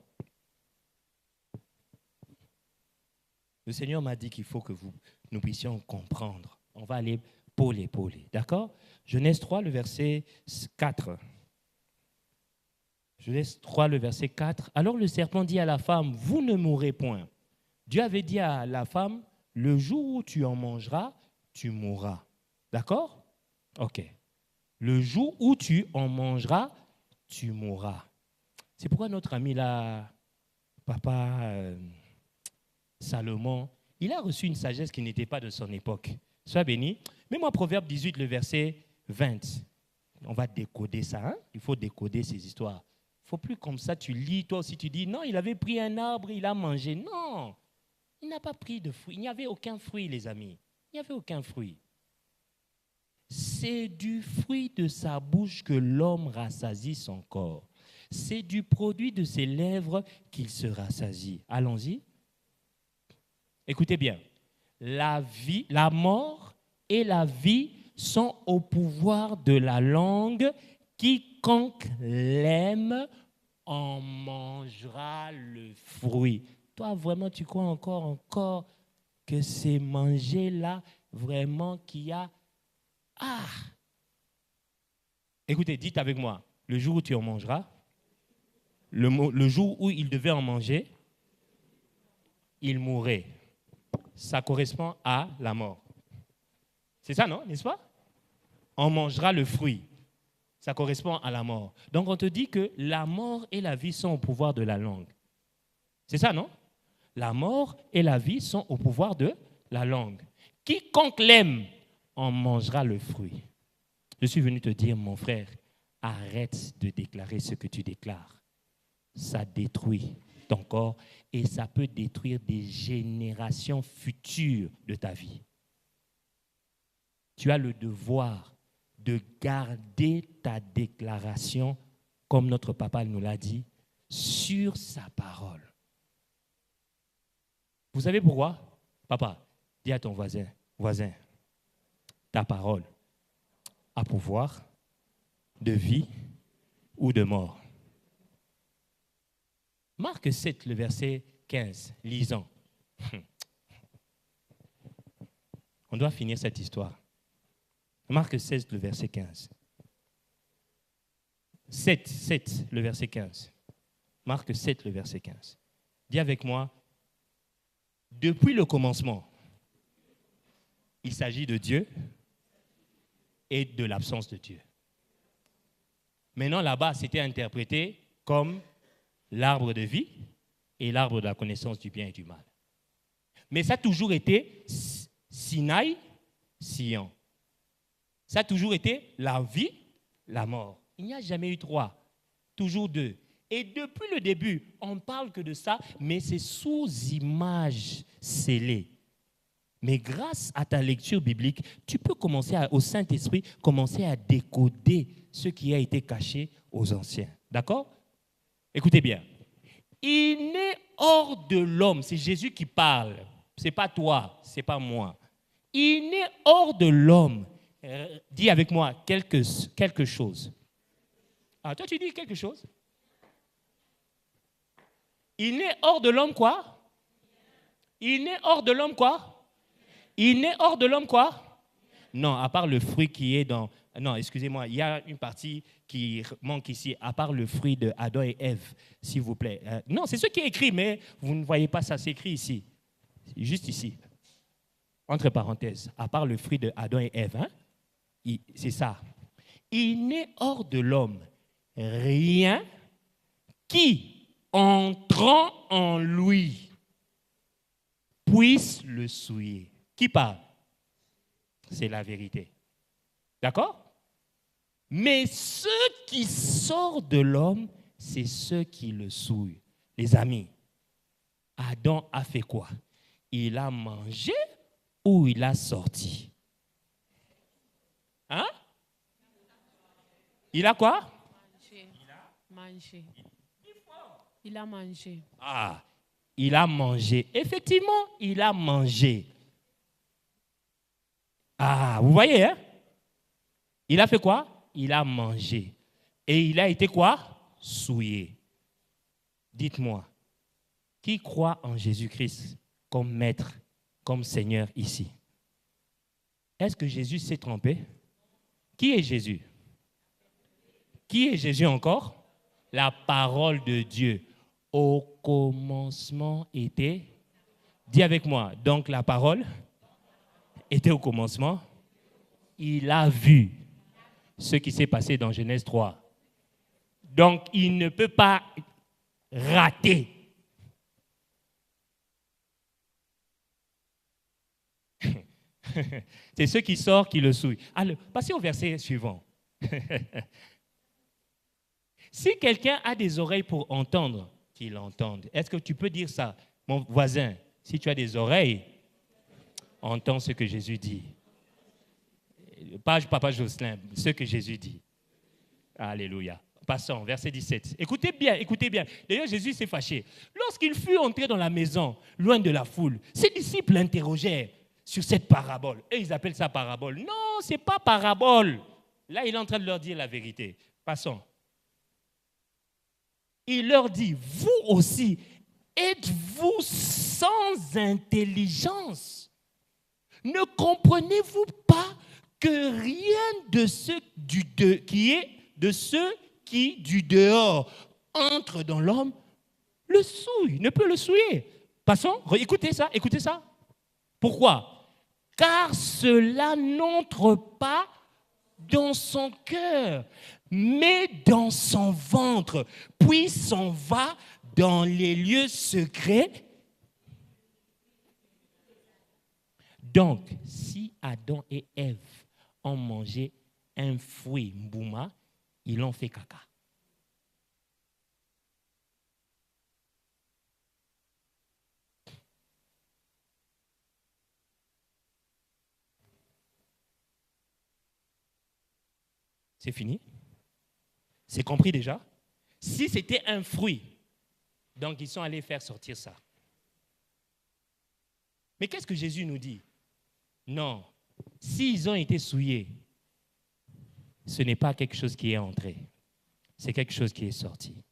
Le Seigneur m'a dit qu'il faut que nous puissions comprendre. On va aller pôle et pôle. D'accord? Genèse 3, le verset 4. Genèse 3, le verset 4. Alors le serpent dit à la femme, vous ne mourrez point. Dieu avait dit à la femme, le jour où tu en mangeras, tu mourras. D'accord? Ok. Le jour où tu en mangeras, tu mourras. C'est pourquoi notre ami là, papa Salomon, il a reçu une sagesse qui n'était pas de son époque. Sois béni. Mets-moi Proverbe 18, le verset 20. On va décoder ça. Hein? Il faut décoder ces histoires. Il ne faut plus comme ça, tu lis, toi aussi tu dis, non, il avait pris un arbre, il a mangé. Non, il n'a pas pris de fruit. Il n'y avait aucun fruit, les amis. Il n'y avait aucun fruit. C'est du fruit de sa bouche que l'homme rassasie son corps. C'est du produit de ses lèvres qu'il se rassasie. Allons-y. Écoutez bien. La mort et la vie sont au pouvoir de la langue. Quiconque l'aime en mangera le fruit. Toi, vraiment, tu crois encore que c'est manger là, vraiment, qu'il y a... Ah! Écoutez, dites avec moi, le jour où tu en mangeras, le jour où il devait en manger, il mourrait. Ça correspond à la mort. C'est ça, non? N'est-ce pas? On mangera le fruit. Ça correspond à la mort. Donc, on te dit que la mort et la vie sont au pouvoir de la langue. C'est ça, non? La mort et la vie sont au pouvoir de la langue. Quiconque l'aime en mangera le fruit. Je suis venu te dire, mon frère, arrête de déclarer ce que tu déclares. Ça détruit ton corps et ça peut détruire des générations futures de ta vie. Tu as le devoir de garder ta déclaration, comme notre papa nous l'a dit, sur sa parole. Vous savez pourquoi? Papa, dis à ton voisin, ta parole a pouvoir de vie ou de mort. Marc 7, le verset 15, lisons. On doit finir cette histoire. Marc 16, le verset 15. 7, le verset 15. Marc 7, le verset 15. Dis avec moi, depuis le commencement, il s'agit de Dieu et de l'absence de Dieu. Maintenant, là-bas, c'était interprété comme l'arbre de vie et l'arbre de la connaissance du bien et du mal. Mais ça a toujours été Sinaï, Sion. Ça a toujours été la vie, la mort. Il n'y a jamais eu 3, toujours 2. Et depuis le début, on ne parle que de ça, mais c'est sous image scellée. Mais grâce à ta lecture biblique, tu peux commencer au Saint-Esprit, commencer à décoder ce qui a été caché aux anciens. D'accord? Écoutez bien. Il n'est hors de l'homme, c'est Jésus qui parle. Ce n'est pas toi, ce n'est pas moi. Il n'est hors de l'homme. Dis avec moi quelque chose. Ah, toi, tu dis quelque chose. Il naît hors de l'homme quoi? Il naît hors de l'homme quoi? Il naît hors de l'homme quoi? Non, à part le fruit qui est dans... Non, excusez-moi, il y a une partie qui manque ici, à part le fruit de Adam et Ève, s'il vous plaît. Non, c'est ce qui est écrit, mais vous ne voyez pas ça, c'est écrit ici. Juste ici. Entre parenthèses, à part le fruit de Adam et Ève, hein? C'est ça. Il n'est hors de l'homme rien qui, entrant en lui, puisse le souiller. Qui parle? C'est la vérité. D'accord? Mais ce qui sort de l'homme, c'est ce qui le souille. Les amis, Adam a fait quoi? Il a mangé ou il a sorti? Hein? Il a quoi? Mangé. Il a mangé. Ah, il a mangé. Effectivement, il a mangé. Ah, vous voyez, hein? Il a fait quoi? Il a mangé. Et il a été quoi? Souillé. Dites-moi, qui croit en Jésus-Christ comme maître, comme Seigneur ici? Est-ce que Jésus s'est trompé? Qui est Jésus? Qui est Jésus encore? La parole de Dieu. Au commencement était... Dis avec moi. Donc la parole était au commencement. Il a vu ce qui s'est passé dans Genèse 3. Donc il ne peut pas rater. C'est ceux qui sortent qui le souillent. Alors, passez au verset suivant. Si quelqu'un a des oreilles pour entendre, qu'il entende. Est-ce que tu peux dire ça? Mon voisin, si tu as des oreilles, entends ce que Jésus dit. Pas Papa Jocelyn, ce que Jésus dit. Alléluia. Passons, verset 17. Écoutez bien, écoutez bien. D'ailleurs, Jésus s'est fâché. Lorsqu'il fut entré dans la maison, loin de la foule, ses disciples l'interrogèrent sur cette parabole. Et ils appellent ça parabole. Non, ce n'est pas parabole. Là, il est en train de leur dire la vérité. Passons. Il leur dit, vous aussi, êtes-vous sans intelligence? Ne comprenez-vous pas que rien de ceux qui du dehors entre dans l'homme le souille, ne peut le souiller? Passons, écoutez ça, écoutez ça. Pourquoi? Car cela n'entre pas dans son cœur, mais dans son ventre, puis s'en va dans les lieux secrets. Donc, si Adam et Ève ont mangé un fruit mbouma, ils ont fait caca. C'est fini? C'est compris déjà? Si c'était un fruit, donc ils sont allés faire sortir ça. Mais qu'est-ce que Jésus nous dit? Non, s'ils ont été souillés, ce n'est pas quelque chose qui est entré, c'est quelque chose qui est sorti.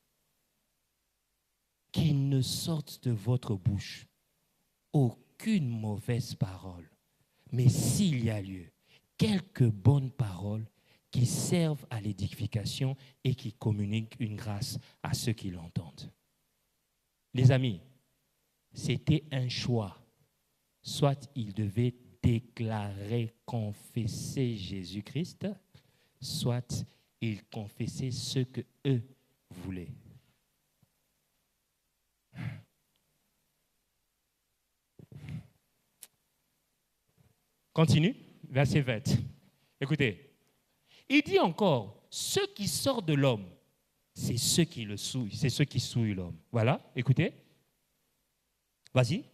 Qu'il ne sorte de votre bouche aucune mauvaise parole, mais s'il y a lieu, quelques bonnes paroles qui servent à l'édification et qui communiquent une grâce à ceux qui l'entendent. Les amis, c'était un choix. Soit ils devaient déclarer, confesser Jésus-Christ, soit ils confessaient ce que eux voulaient. Continue, verset 20. Écoutez. Il dit encore, ce qui sort de l'homme, c'est ce qui le souille, c'est ce qui souille l'homme. Voilà, écoutez. Vas-y.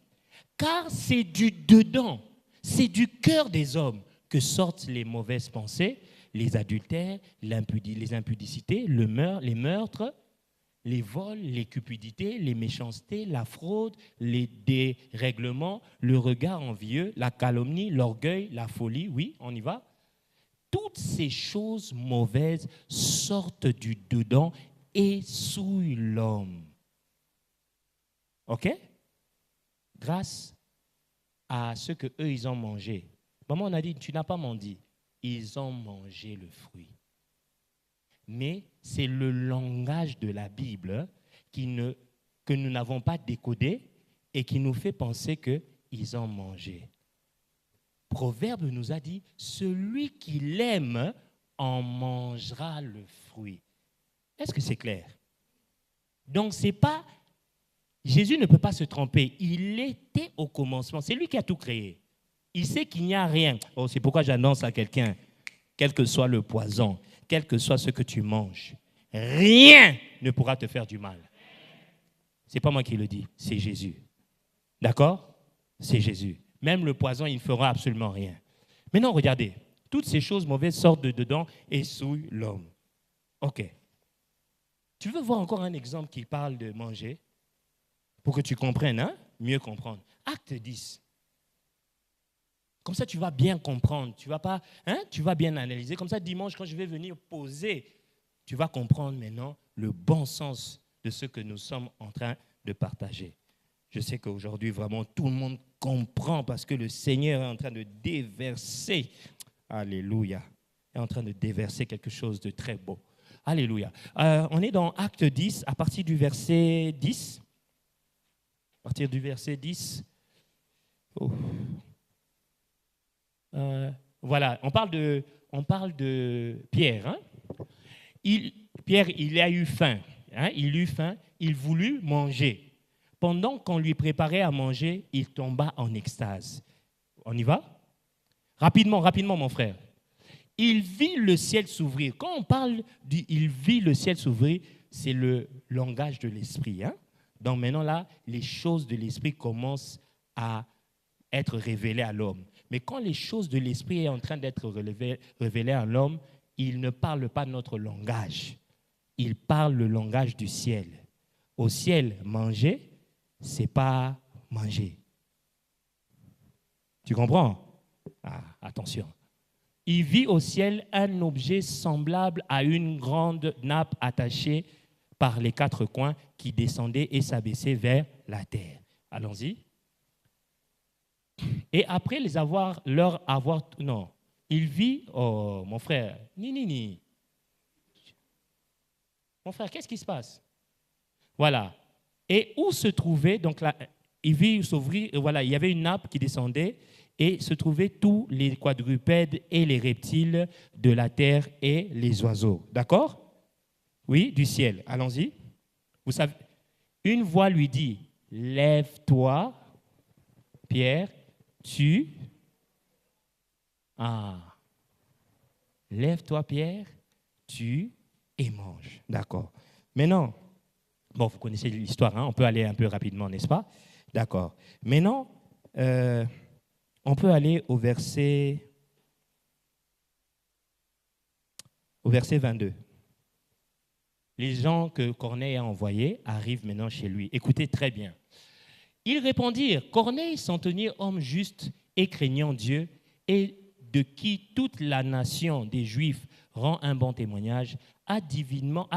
Car c'est du dedans, c'est du cœur des hommes que sortent les mauvaises pensées, les adultères, les impudicités, les meurtres, les vols, les cupidités, les méchancetés, la fraude, les dérèglements, le regard envieux, la calomnie, l'orgueil, la folie. Oui, on y va. Toutes toutes ces choses mauvaises sortent du dedans et souillent l'homme. OK? Grâce à ce qu'eux, ils ont mangé. Maman, on a dit, tu n'as pas menti. Ils ont mangé le fruit. Mais c'est le langage de la Bible que nous n'avons pas décodé et qui nous fait penser qu'ils ont mangé. Proverbe nous a dit, celui qui l'aime en mangera le fruit. Est-ce que c'est clair? Donc, c'est pas... Jésus ne peut pas se tromper. Il était au commencement. C'est lui qui a tout créé. Il sait qu'il n'y a rien. Oh, c'est pourquoi j'annonce à quelqu'un, quel que soit le poison, quel que soit ce que tu manges, rien ne pourra te faire du mal. Ce n'est pas moi qui le dis, c'est Jésus. D'accord? C'est Jésus. Même le poison, il ne fera absolument rien. Maintenant, regardez. Toutes ces choses mauvaises sortent de dedans et souillent l'homme. OK. Tu veux voir encore un exemple qui parle de manger? Pour que tu comprennes, hein? Mieux comprendre. Acte 10. Comme ça, tu vas bien comprendre. Tu vas pas, hein? Tu vas bien analyser. Comme ça, dimanche, quand je vais venir poser, tu vas comprendre maintenant le bon sens de ce que nous sommes en train de partager. Je sais qu'aujourd'hui, vraiment, tout le monde comprend parce que le Seigneur est en train de déverser. Alléluia. Il est en train de déverser quelque chose de très beau. Alléluia. On est dans Acte 10, à partir du verset 10. À partir du verset 10. Oh. Voilà, on parle de Pierre. Hein? Pierre, il a eu faim. Hein? Il eut faim, il voulut manger. Pendant qu'on lui préparait à manger, il tomba en extase. On y va? Rapidement, mon frère. Il vit le ciel s'ouvrir. Quand on parle du « il vit le ciel s'ouvrir », c'est le langage de l'esprit. Hein? Donc maintenant, là, les choses de l'esprit commencent à être révélées à l'homme. Mais quand les choses de l'esprit sont en train d'être révélées à l'homme, il ne parle pas notre langage. Il parle le langage du ciel. Au ciel, manger, ce n'est pas manger. Tu comprends? Attention. Il vit au ciel un objet semblable à une grande nappe attachée par les quatre coins qui descendait et s'abaissait vers la terre. Allons-y. Et après non, il vit, oh mon frère, ni. Mon frère, qu'est-ce qui se passe? Voilà. Et où se trouvait, donc là, il vit s'ouvrir, voilà, il y avait une nappe qui descendait et se trouvaient tous les quadrupèdes et les reptiles de la terre et les oiseaux. D'accord? Oui, du ciel. Allons-y. Vous savez, une voix lui dit, lève-toi, Pierre, lève-toi, Pierre, tue et mange. D'accord. Maintenant, bon, vous connaissez l'histoire, hein? On peut aller un peu rapidement, n'est-ce pas? D'accord. Maintenant, on peut aller au verset 22. Les gens que Corneille a envoyés arrivent maintenant chez lui. Écoutez très bien. Ils répondirent, Corneille, centenier, homme juste et craignant Dieu, et de qui toute la nation des Juifs rend un bon témoignage, a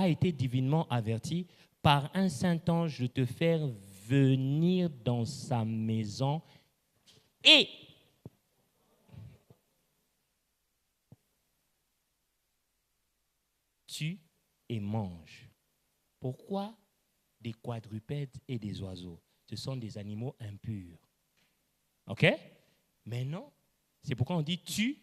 été divinement averti par un saint ange de te faire venir dans sa maison et tue et mange. Pourquoi des quadrupèdes et des oiseaux? Ce sont des animaux impurs. OK? Maintenant, c'est pourquoi on dit tue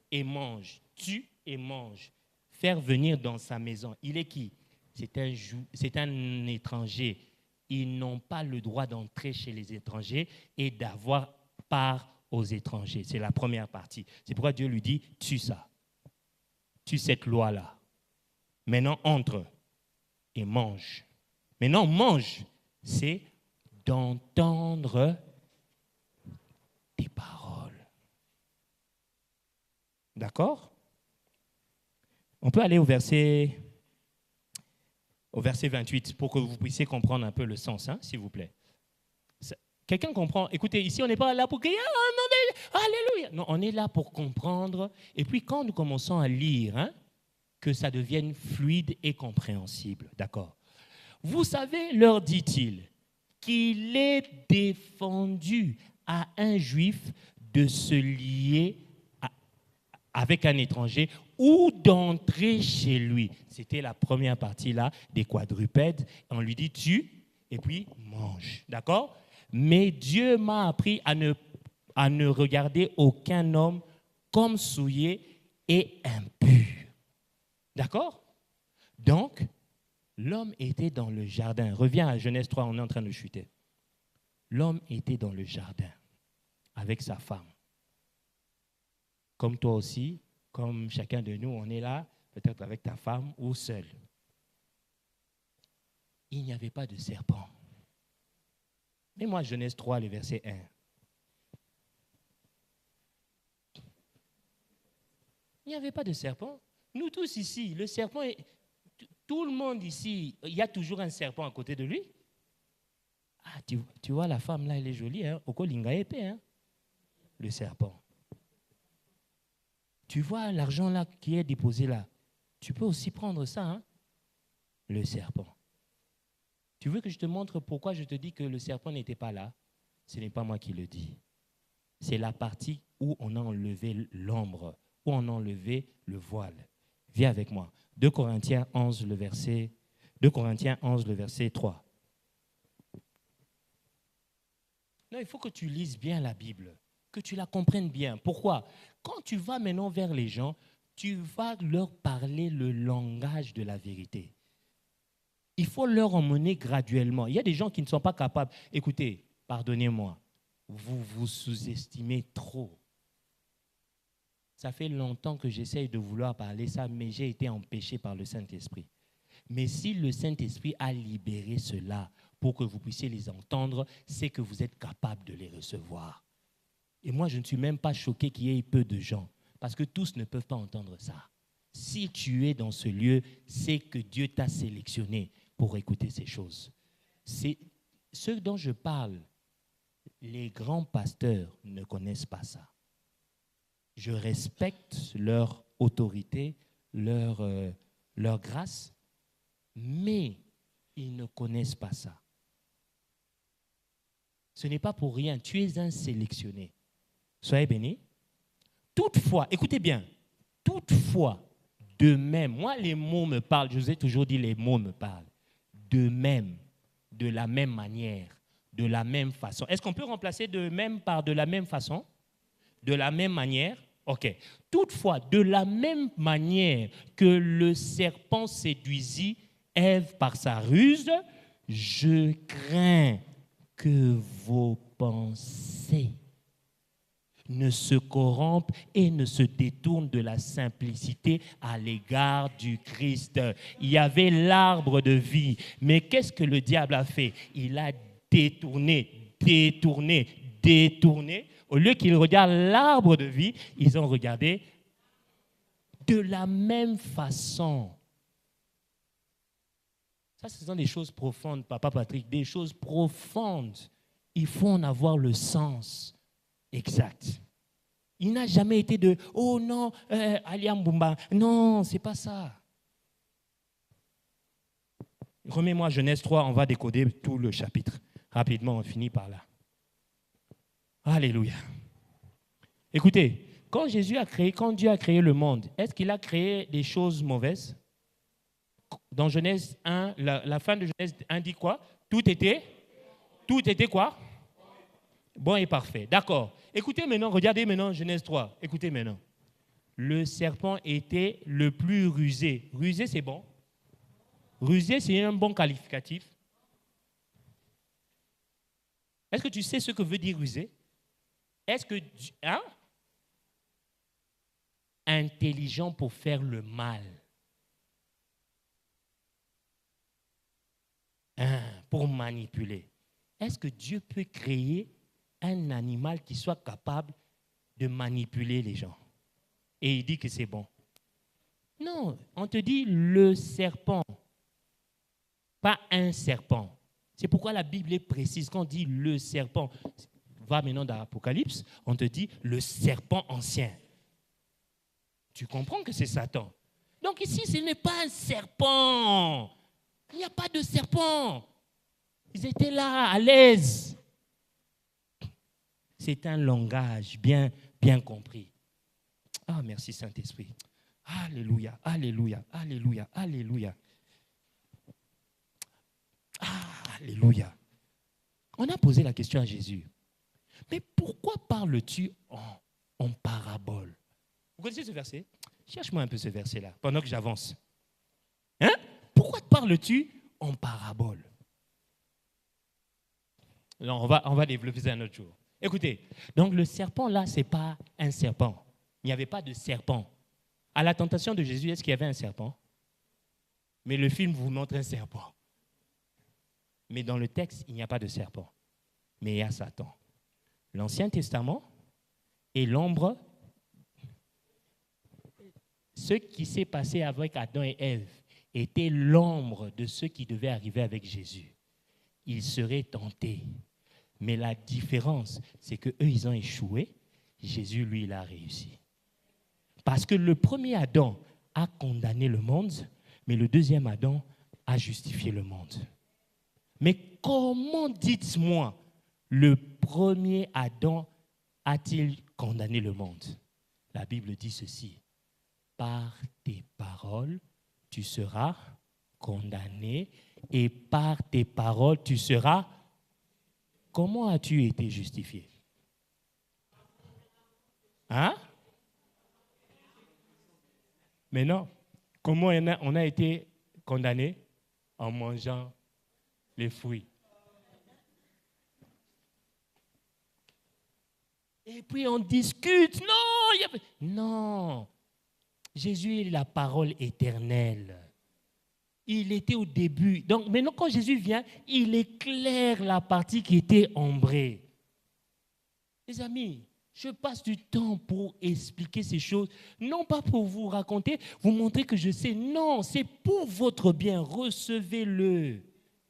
et mange. Tue et mange. Faire venir dans sa maison. Il est qui? C'est un étranger. Ils n'ont pas le droit d'entrer chez les étrangers et d'avoir part aux étrangers. C'est la première partie. C'est pourquoi Dieu lui dit, tue ça. Tue cette loi-là. Maintenant, entre et mange. Maintenant, mange, c'est d'entendre tes paroles. D'accord? On peut aller au verset 28 pour que vous puissiez comprendre un peu le sens, hein, s'il vous plaît. Quelqu'un comprend? Écoutez, ici, on n'est pas là pour crier « Alléluia ». Non, on est là pour comprendre. Et puis, quand nous commençons à lire, hein, que ça devienne fluide et compréhensible. D'accord? Vous savez, leur dit-il, qu'il est défendu à un juif de se lier avec un étranger ou d'entrer chez lui. C'était la première partie là des quadrupèdes. On lui dit tue et puis mange. D'accord? Mais Dieu m'a appris à ne regarder aucun homme comme souillé et impur. D'accord? Donc, l'homme était dans le jardin. Reviens à Genèse 3, on est en train de chuter. L'homme était dans le jardin avec sa femme. Comme toi aussi, comme chacun de nous, on est là, peut-être avec ta femme ou seul. Il n'y avait pas de serpent. Mais moi, Genèse 3, le verset 1. Il n'y avait pas de serpent. Nous tous ici, le serpent, tout le monde ici, il y a toujours un serpent à côté de lui. Ah, tu vois, la femme là, elle est jolie, hein? Okolinga épée, hein? Le serpent. Tu vois l'argent là qui est déposé là. Tu peux aussi prendre ça, hein? Le serpent. Tu veux que je te montre pourquoi je te dis que le serpent n'était pas là? Ce n'est pas moi qui le dis. C'est la partie où on a enlevé l'ombre, où on a enlevé le voile. Viens avec moi. 2 Corinthiens 11, le verset 3. Non, il faut que tu lises bien la Bible, que tu la comprennes bien. Pourquoi? Quand tu vas maintenant vers les gens, tu vas leur parler le langage de la vérité. Il faut leur emmener graduellement. Il y a des gens qui ne sont pas capables. Écoutez, pardonnez-moi, vous vous sous-estimez trop. Ça fait longtemps que j'essaye de vouloir parler ça, mais j'ai été empêché par le Saint-Esprit. Mais si le Saint-Esprit a libéré cela pour que vous puissiez les entendre, c'est que vous êtes capable de les recevoir. Et moi, je ne suis même pas choqué qu'il y ait peu de gens, parce que tous ne peuvent pas entendre ça. Si tu es dans ce lieu, c'est que Dieu t'a sélectionné pour écouter ces choses. C'est ce dont je parle. Les grands pasteurs ne connaissent pas ça. Je respecte leur autorité, leur grâce, mais ils ne connaissent pas ça. Ce n'est pas pour rien, tu es un sélectionné. Soyez bénis. Toutefois, écoutez bien, toutefois, de même, moi les mots me parlent, je vous ai toujours dit les mots me parlent. De même, de la même manière, de la même façon. Est-ce qu'on peut remplacer de même par de la même façon? De la même manière? Ok. Toutefois, de la même manière que le serpent séduisit Ève par sa ruse, je crains que vos pensées ne se corrompent et ne se détournent de la simplicité à l'égard du Christ. Il y avait l'arbre de vie, mais qu'est-ce que le diable a fait? Il a détourné. Au lieu qu'ils regardent l'arbre de vie, ils ont regardé de la même façon. Ça, ce sont des choses profondes, Papa Patrick, des choses profondes. Il faut en avoir le sens exact. Il n'a jamais été de « Oh non, Aliam Bumba ». Non, ce n'est pas ça. Remets-moi Genèse 3, on va décoder tout le chapitre. Rapidement, on finit par là. Alléluia. Écoutez, quand Dieu a créé le monde, est-ce qu'il a créé des choses mauvaises? Dans Genèse 1, la fin de Genèse 1 dit quoi? Tout était quoi? Bon et parfait. D'accord. Écoutez maintenant, regardez maintenant Genèse 3. Écoutez maintenant. Le serpent était le plus rusé. Rusé, c'est bon. Rusé, c'est un bon qualificatif. Est-ce que tu sais ce que veut dire rusé? Est-ce que... Hein? Intelligent pour faire le mal. Pour manipuler. Est-ce que Dieu peut créer un animal qui soit capable de manipuler les gens? Et il dit que c'est bon. Non, on te dit le serpent, pas un serpent. C'est pourquoi la Bible est précise. Quand on dit le serpent, va maintenant dans l'Apocalypse, on te dit le serpent ancien. Tu comprends que c'est Satan. Donc ici, ce n'est pas un serpent. Il n'y a pas de serpent. Ils étaient là, à l'aise. C'est un langage bien compris. Ah, merci Saint-Esprit. Alléluia, alléluia, alléluia, alléluia. Ah, alléluia. On a posé la question à Jésus. Mais pourquoi parles-tu en parabole? Vous connaissez ce verset? Cherche-moi un peu ce verset-là, pendant que j'avance. Hein? Pourquoi parles-tu en parabole? Non, on va développer ça un autre jour. Écoutez, donc le serpent là, ce n'est pas un serpent. Il n'y avait pas de serpent. À la tentation de Jésus, est-ce qu'il y avait un serpent? Mais le film vous montre un serpent. Mais dans le texte, il n'y a pas de serpent. Mais il y a Satan. L'Ancien Testament est l'ombre. Ce qui s'est passé avec Adam et Ève était l'ombre de ce qui devait arriver avec Jésus. Ils seraient tentés. Mais la différence, c'est qu'eux, ils ont échoué. Jésus, lui, il a réussi. Parce que le premier Adam a condamné le monde, mais le deuxième Adam a justifié le monde. Mais comment, dites-moi, le premier Adam a-t-il condamné le monde? La Bible dit ceci. Par tes paroles, tu seras condamné et par tes paroles, tu seras... Comment as-tu été justifié? Hein? Mais non. Comment on a été condamné? En mangeant les fruits. Et puis on discute. Non. Jésus est la parole éternelle. Il était au début. Donc maintenant, quand Jésus vient, il éclaire la partie qui était ombrée. Les amis, je passe du temps pour expliquer ces choses, non pas pour vous raconter, vous montrer que je sais. Non, c'est pour votre bien. Recevez-le.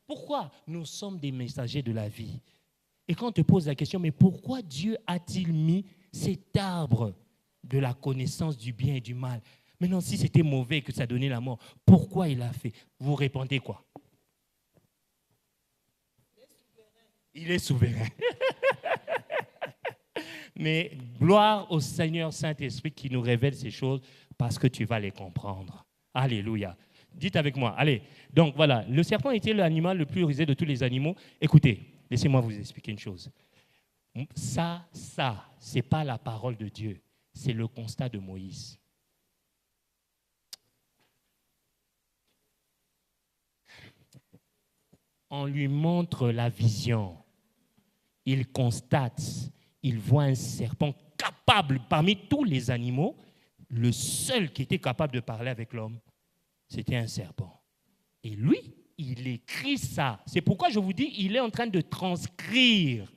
Pourquoi? Nous sommes des messagers de la vie. Et quand on te pose la question, mais pourquoi Dieu a-t-il mis cet arbre de la connaissance du bien et du mal? Maintenant, si c'était mauvais et que ça donnait la mort, pourquoi il a fait? Vous répondez quoi? Il est souverain. Mais gloire au Seigneur Saint-Esprit qui nous révèle ces choses parce que tu vas les comprendre. Alléluia. Dites avec moi. Allez. Donc voilà, le serpent était l'animal le plus rusé de tous les animaux. Écoutez, laissez-moi vous expliquer une chose. Ça, ce n'est pas la parole de Dieu. C'est le constat de Moïse. On lui montre la vision. Il constate, il voit un serpent capable, parmi tous les animaux, le seul qui était capable de parler avec l'homme, c'était un serpent. Et lui, il écrit ça. C'est pourquoi je vous dis, il est en train de transcrire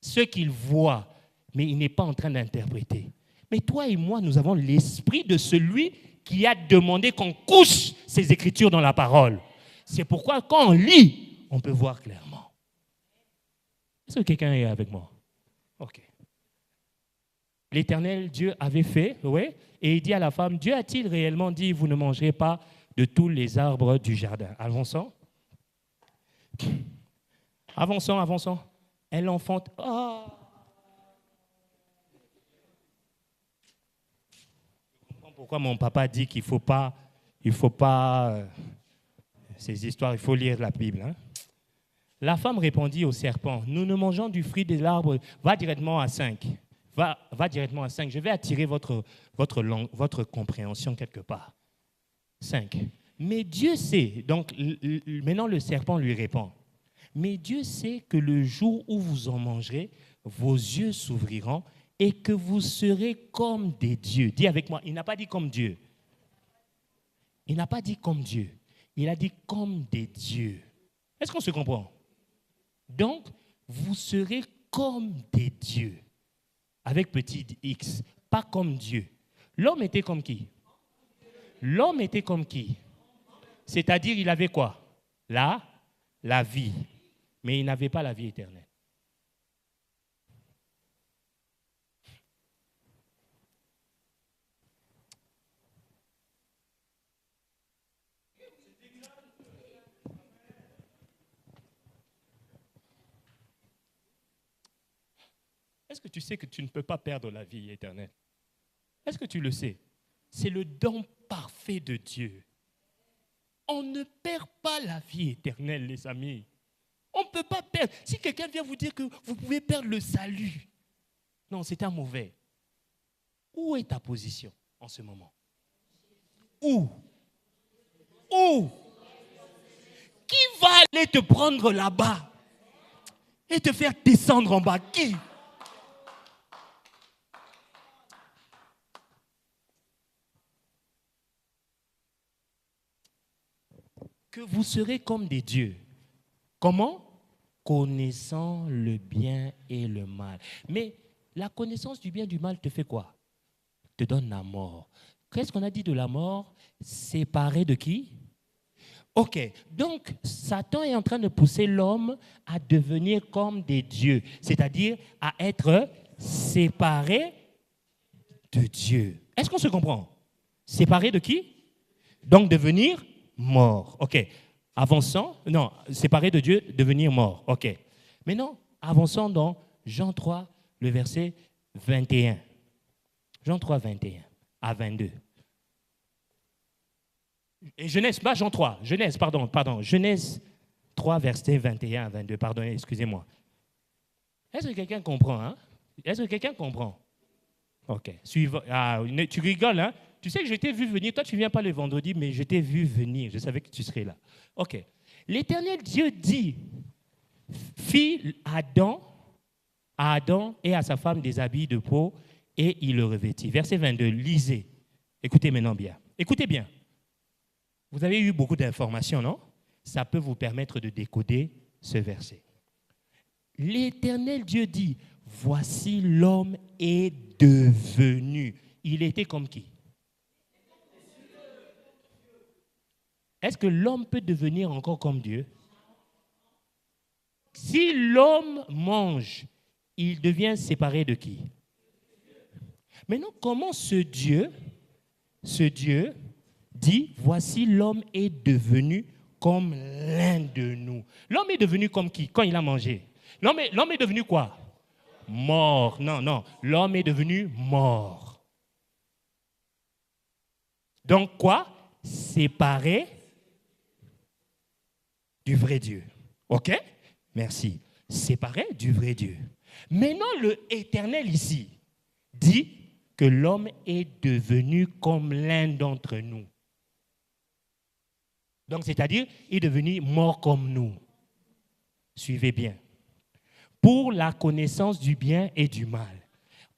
ce qu'il voit, mais il n'est pas en train d'interpréter. Mais toi et moi, nous avons l'esprit de celui qui a demandé qu'on couche ces écritures dans la parole. C'est pourquoi quand on lit, on peut voir clairement. Est-ce que quelqu'un est avec moi? Ok. L'Éternel Dieu avait fait, oui, et il dit à la femme, Dieu a-t-il réellement dit, vous ne mangerez pas de tous les arbres du jardin? Avançons. Avançons. Elle enfante. Oh. Je comprends pourquoi mon papa dit qu'il faut pas ces histoires, il faut lire la Bible. Hein? La femme répondit au serpent, nous ne mangeons du fruit de l'arbre, va directement à 5. Va directement à 5. Je vais attirer votre compréhension quelque part. 5. Mais Dieu sait, donc maintenant le serpent lui répond, mais Dieu sait que le jour où vous en mangerez, vos yeux s'ouvriront et que vous serez comme des dieux. Dis avec moi, il n'a pas dit comme Dieu. Il n'a pas dit comme Dieu. Il a dit comme des dieux. Est-ce qu'on se comprend? Donc, vous serez comme des dieux. Avec petit x, pas comme Dieu. L'homme était comme qui? L'homme était comme qui? C'est-à-dire, il avait quoi? La la vie, mais ils n'avaient pas la vie éternelle. Est-ce que tu sais que tu ne peux pas perdre la vie éternelle? Est-ce que tu le sais? C'est le don parfait de Dieu. On ne perd pas la vie éternelle, les amis. On ne peut pas perdre. Si quelqu'un vient vous dire que vous pouvez perdre le salut, non, c'est un mauvais. Où est ta position en ce moment? Où? Qui va aller te prendre là-bas et te faire descendre en bas? Qui? Que vous serez comme des dieux. Comment? Connaissant le bien et le mal. Mais la connaissance du bien et du mal te fait quoi? Te donne la mort. Qu'est-ce qu'on a dit de la mort? Séparé de qui? Ok, donc Satan est en train de pousser l'homme à devenir comme des dieux, c'est-à-dire à être séparé de Dieu. Est-ce qu'on se comprend? Séparé de qui? Donc devenir mort. Ok. Avançons. Non, séparé de Dieu, devenir mort. Ok. Maintenant, avançons dans Jean 3, le verset 21. Jean 3, 21 à 22. Et Genèse, pas Jean 3. Genèse, pardon. Genèse 3, verset 21 à 22. Pardonnez, excusez-moi. Est-ce que quelqu'un comprend, hein? Est-ce que quelqu'un comprend? Ok. Tu rigoles, hein? Tu sais que je t'ai vu venir. Toi, tu ne viens pas le vendredi, mais je t'ai vu venir. Je savais que tu serais là. Ok. L'Éternel Dieu dit, fit à Adam et à sa femme des habits de peau, et il le revêtit. Verset 22, lisez. Écoutez maintenant bien. Écoutez bien. Vous avez eu beaucoup d'informations, non? Ça peut vous permettre de décoder ce verset. L'Éternel Dieu dit, voici l'homme est devenu. Il était comme qui? Est-ce que l'homme peut devenir encore comme Dieu? Si l'homme mange, il devient séparé de qui? Maintenant, comment ce Dieu dit, voici l'homme est devenu comme l'un de nous. L'homme est devenu comme qui quand il a mangé? L'homme est devenu quoi? Mort. Non. L'homme est devenu mort. Donc quoi? Séparé du vrai Dieu. OK? Merci. Séparé du vrai Dieu. Maintenant, le Éternel ici dit que l'homme est devenu comme l'un d'entre nous. Donc, c'est-à-dire, il est devenu mort comme nous. Suivez bien. Pour la connaissance du bien et du mal.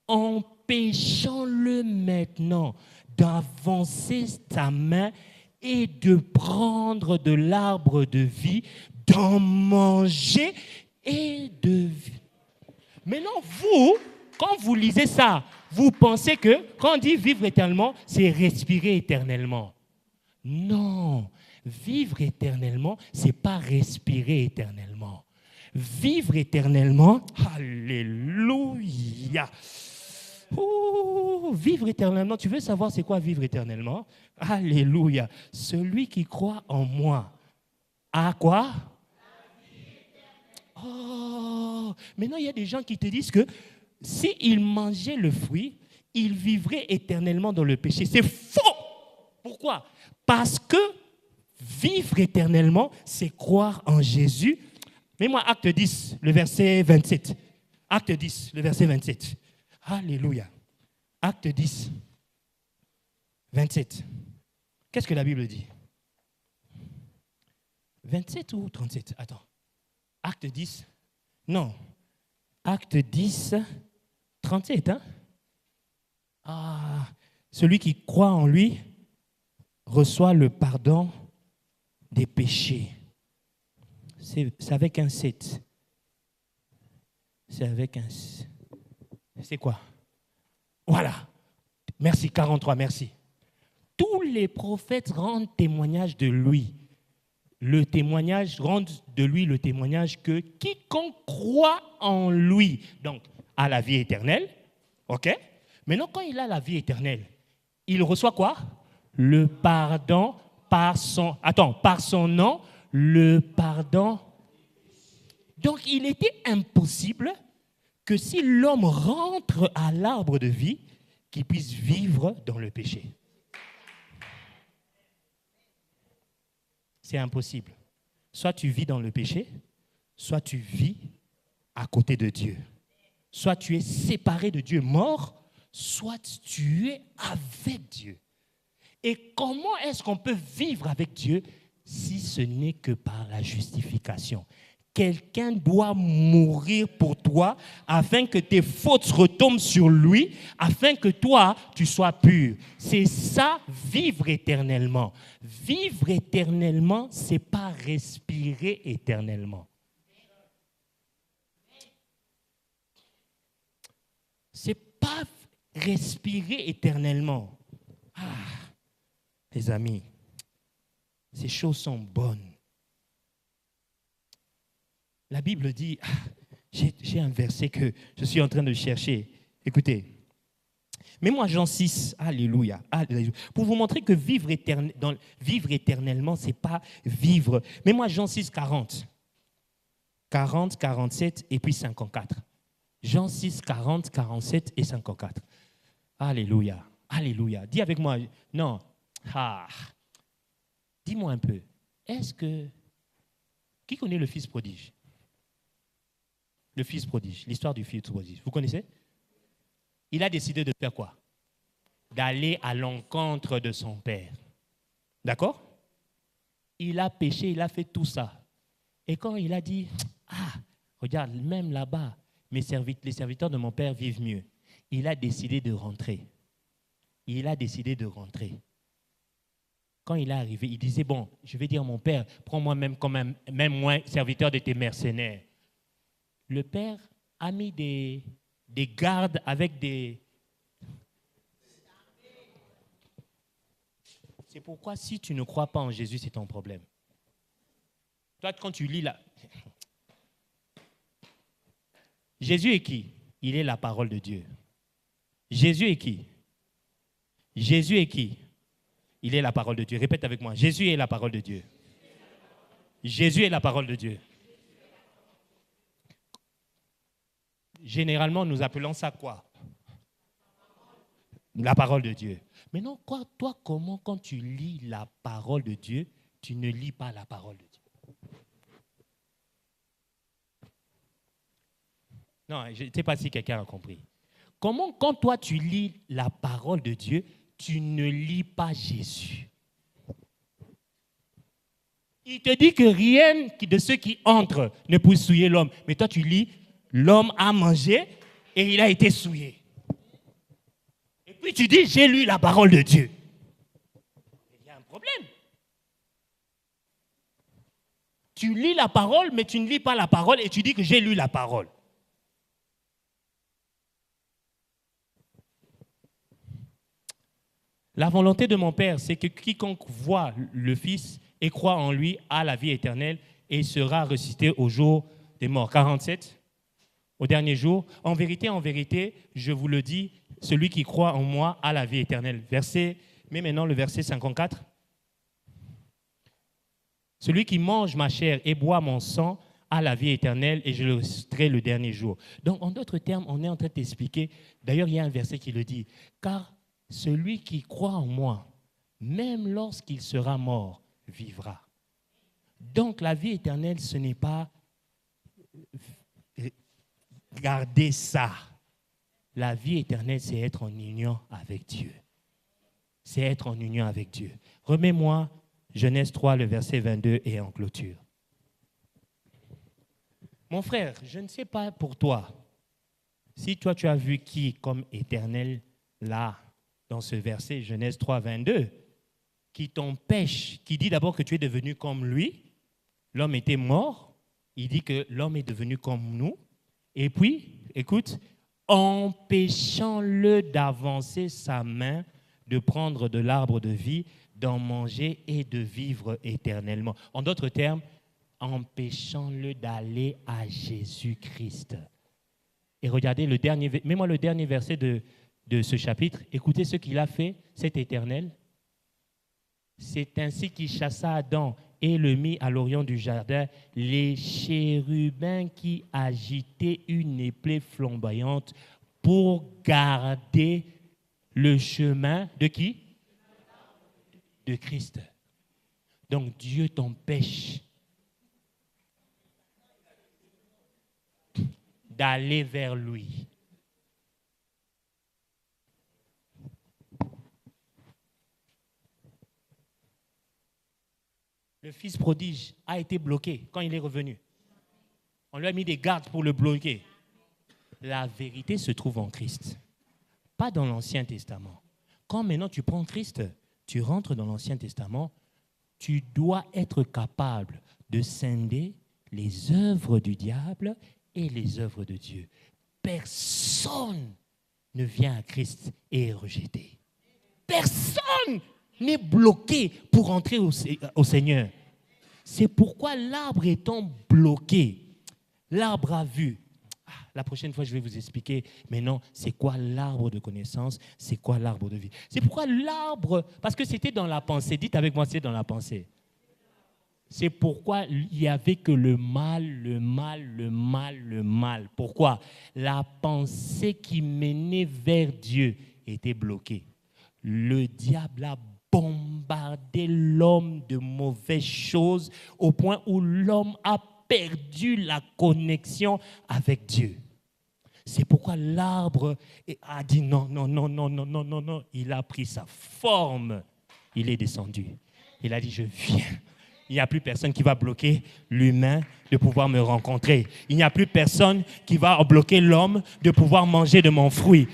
Empêchons-le maintenant d'avancer sa main et de prendre de l'arbre de vie, d'en manger et de vivre. Maintenant, vous, quand vous lisez ça, vous pensez que quand on dit vivre éternellement, c'est respirer éternellement. Non, vivre éternellement, ce n'est pas respirer éternellement. Vivre éternellement, alléluia. Vivre éternellement, tu veux savoir c'est quoi vivre éternellement? Alléluia. Celui qui croit en moi a quoi? Oh, maintenant il y a des gens qui te disent que s'ils mangeaient le fruit, ils vivraient éternellement dans le péché. C'est faux! Pourquoi? Parce que vivre éternellement, c'est croire en Jésus. Mets-moi Acte 10, le verset 27. Acte 10, le verset 27. Alléluia. Acte 10, 27. Qu'est-ce que la Bible dit? 27 ou 37? Attends. Acte 10. Non. Acte 10, 37. Hein? Celui qui croit en lui reçoit le pardon des péchés. C'est avec un 7. C'est avec un... C'est quoi? Voilà. Merci, 43, merci. Tous les prophètes rendent témoignage de lui. le témoignage, rend de lui le témoignage que quiconque croit en lui, donc a la vie éternelle, ok? Maintenant, quand il a la vie éternelle, il reçoit quoi? Le pardon par son nom, le pardon. Donc, il était impossible que si l'homme rentre à l'arbre de vie, qu'il puisse vivre dans le péché. C'est impossible. Soit tu vis dans le péché, soit tu vis à côté de Dieu. Soit tu es séparé de Dieu, mort, soit tu es avec Dieu. Et comment est-ce qu'on peut vivre avec Dieu si ce n'est que par la justification? Quelqu'un doit mourir pour toi afin que tes fautes retombent sur lui, afin que toi, tu sois pur. C'est ça, vivre éternellement. Vivre éternellement, ce n'est pas respirer éternellement. Ce n'est pas respirer éternellement. Ah, les amis, ces choses sont bonnes. La Bible dit, j'ai un verset que je suis en train de chercher. Écoutez, mets-moi Jean 6, alléluia, pour vous montrer que vivre éternellement, ce n'est pas vivre. Mets-moi Jean 6, 40, 47 et puis 54. Jean 6, 40, 47 et 54. Alléluia, alléluia. Dis avec moi, non, dis-moi un peu, qui connaît le fils prodige? Le fils prodige, l'histoire du fils prodige. Vous connaissez? Il a décidé de faire quoi? D'aller à l'encontre de son père. D'accord? Il a péché, il a fait tout ça. Et quand il a dit, regarde, même là-bas, les serviteurs de mon père vivent mieux. Il a décidé de rentrer. Quand il est arrivé, il disait, bon, je vais dire à mon père, prends-moi même comme même moi, serviteur de tes mercenaires. Le père a mis des gardes avec des... C'est pourquoi si tu ne crois pas en Jésus, c'est ton problème. Toi, quand tu lis là... Jésus est qui? Il est la parole de Dieu. Jésus est qui? Jésus est qui? Il est la parole de Dieu. Répète avec moi. Jésus est la parole de Dieu. Jésus est la parole de Dieu. Généralement, nous appelons ça quoi? La parole de Dieu. Maintenant, toi, comment, quand tu lis la parole de Dieu, tu ne lis pas la parole de Dieu? Non, je ne sais pas si quelqu'un a compris. Comment, quand toi, tu lis la parole de Dieu, tu ne lis pas Jésus? Il te dit que rien de ceux qui entrent ne peut souiller l'homme. Mais toi, tu lis, l'homme a mangé et il a été souillé. Et puis tu dis, j'ai lu la parole de Dieu. Il y a un problème. Tu lis la parole, mais tu ne lis pas la parole et tu dis que j'ai lu la parole. La volonté de mon Père, c'est que quiconque voit le Fils et croit en lui a la vie éternelle et sera ressuscité au jour des morts. 47. Au dernier jour, en vérité, je vous le dis, celui qui croit en moi a la vie éternelle. Mais maintenant le verset 54. Celui qui mange ma chair et boit mon sang a la vie éternelle et je le ressusciterai le dernier jour. Donc, en d'autres termes, on est en train d'expliquer, d'ailleurs, il y a un verset qui le dit, car celui qui croit en moi, même lorsqu'il sera mort, vivra. Donc, la vie éternelle, ce n'est pas garder ça. La vie éternelle, c'est être en union avec Dieu. C'est être en union avec Dieu. Remets-moi Genèse 3, le verset 22 et en clôture. Mon frère, je ne sais pas pour toi, si toi tu as vu qui comme éternel là, dans ce verset, Genèse 3, 22, qui t'empêche, qui dit d'abord que tu es devenu comme lui, l'homme était mort, il dit que l'homme est devenu comme nous, et puis, écoute, empêchant-le d'avancer sa main, de prendre de l'arbre de vie, d'en manger et de vivre éternellement. En d'autres termes, empêchant-le d'aller à Jésus-Christ. Et regardez mets-moi le dernier verset de ce chapitre. Écoutez ce qu'il a fait, cet Éternel. C'est ainsi qu'il chassa Adam et le mit à l'orient du jardin, les chérubins qui agitaient une épée flamboyante pour garder le chemin de qui? De Christ. Donc Dieu t'empêche d'aller vers lui. Le fils prodige a été bloqué quand il est revenu. On lui a mis des gardes pour le bloquer. La vérité se trouve en Christ, pas dans l'Ancien Testament. Quand maintenant tu prends Christ, tu rentres dans l'Ancien Testament, tu dois être capable de scinder les œuvres du diable et les œuvres de Dieu. Personne ne vient à Christ et est rejeté. Personne n'est bloqué pour entrer au Seigneur. C'est pourquoi l'arbre étant bloqué, l'arbre a vu. La prochaine fois, je vais vous expliquer maintenant c'est quoi l'arbre de connaissance, c'est quoi l'arbre de vie. C'est pourquoi l'arbre, parce que c'était dans la pensée, dites avec moi, c'est dans la pensée. C'est pourquoi il n'y avait que le mal, le mal, le mal, le mal. Pourquoi? La pensée qui menait vers Dieu était bloquée. Le diable a bombardé l'homme de mauvaises choses au point où l'homme a perdu la connexion avec Dieu. C'est pourquoi l'arbre a dit non, non, non, non, non, non, non, non. Il a pris sa forme. Il est descendu. Il a dit, je viens. Il n'y a plus personne qui va bloquer l'humain de pouvoir me rencontrer. Il n'y a plus personne qui va bloquer l'homme de pouvoir manger de mon fruit.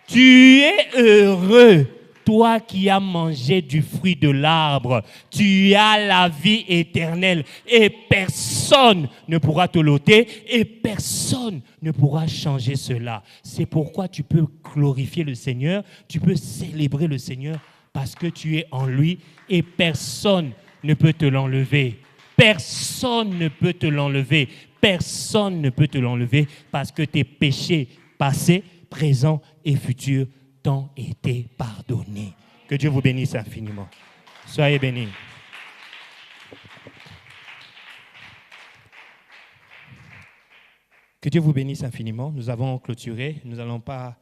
Tu es heureux, toi qui as mangé du fruit de l'arbre. Tu as la vie éternelle et personne ne pourra te l'ôter et personne ne pourra changer cela. C'est pourquoi tu peux glorifier le Seigneur, tu peux célébrer le Seigneur parce que tu es en lui et personne ne peut te l'enlever. Personne ne peut te l'enlever. Personne ne peut te l'enlever parce que tes péchés passés, présents et futurs t'ont été pardonnés. Que Dieu vous bénisse infiniment. Soyez bénis. Que Dieu vous bénisse infiniment. Nous avons clôturé. Nous n'allons pas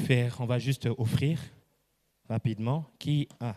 faire, on va juste offrir rapidement. Qui a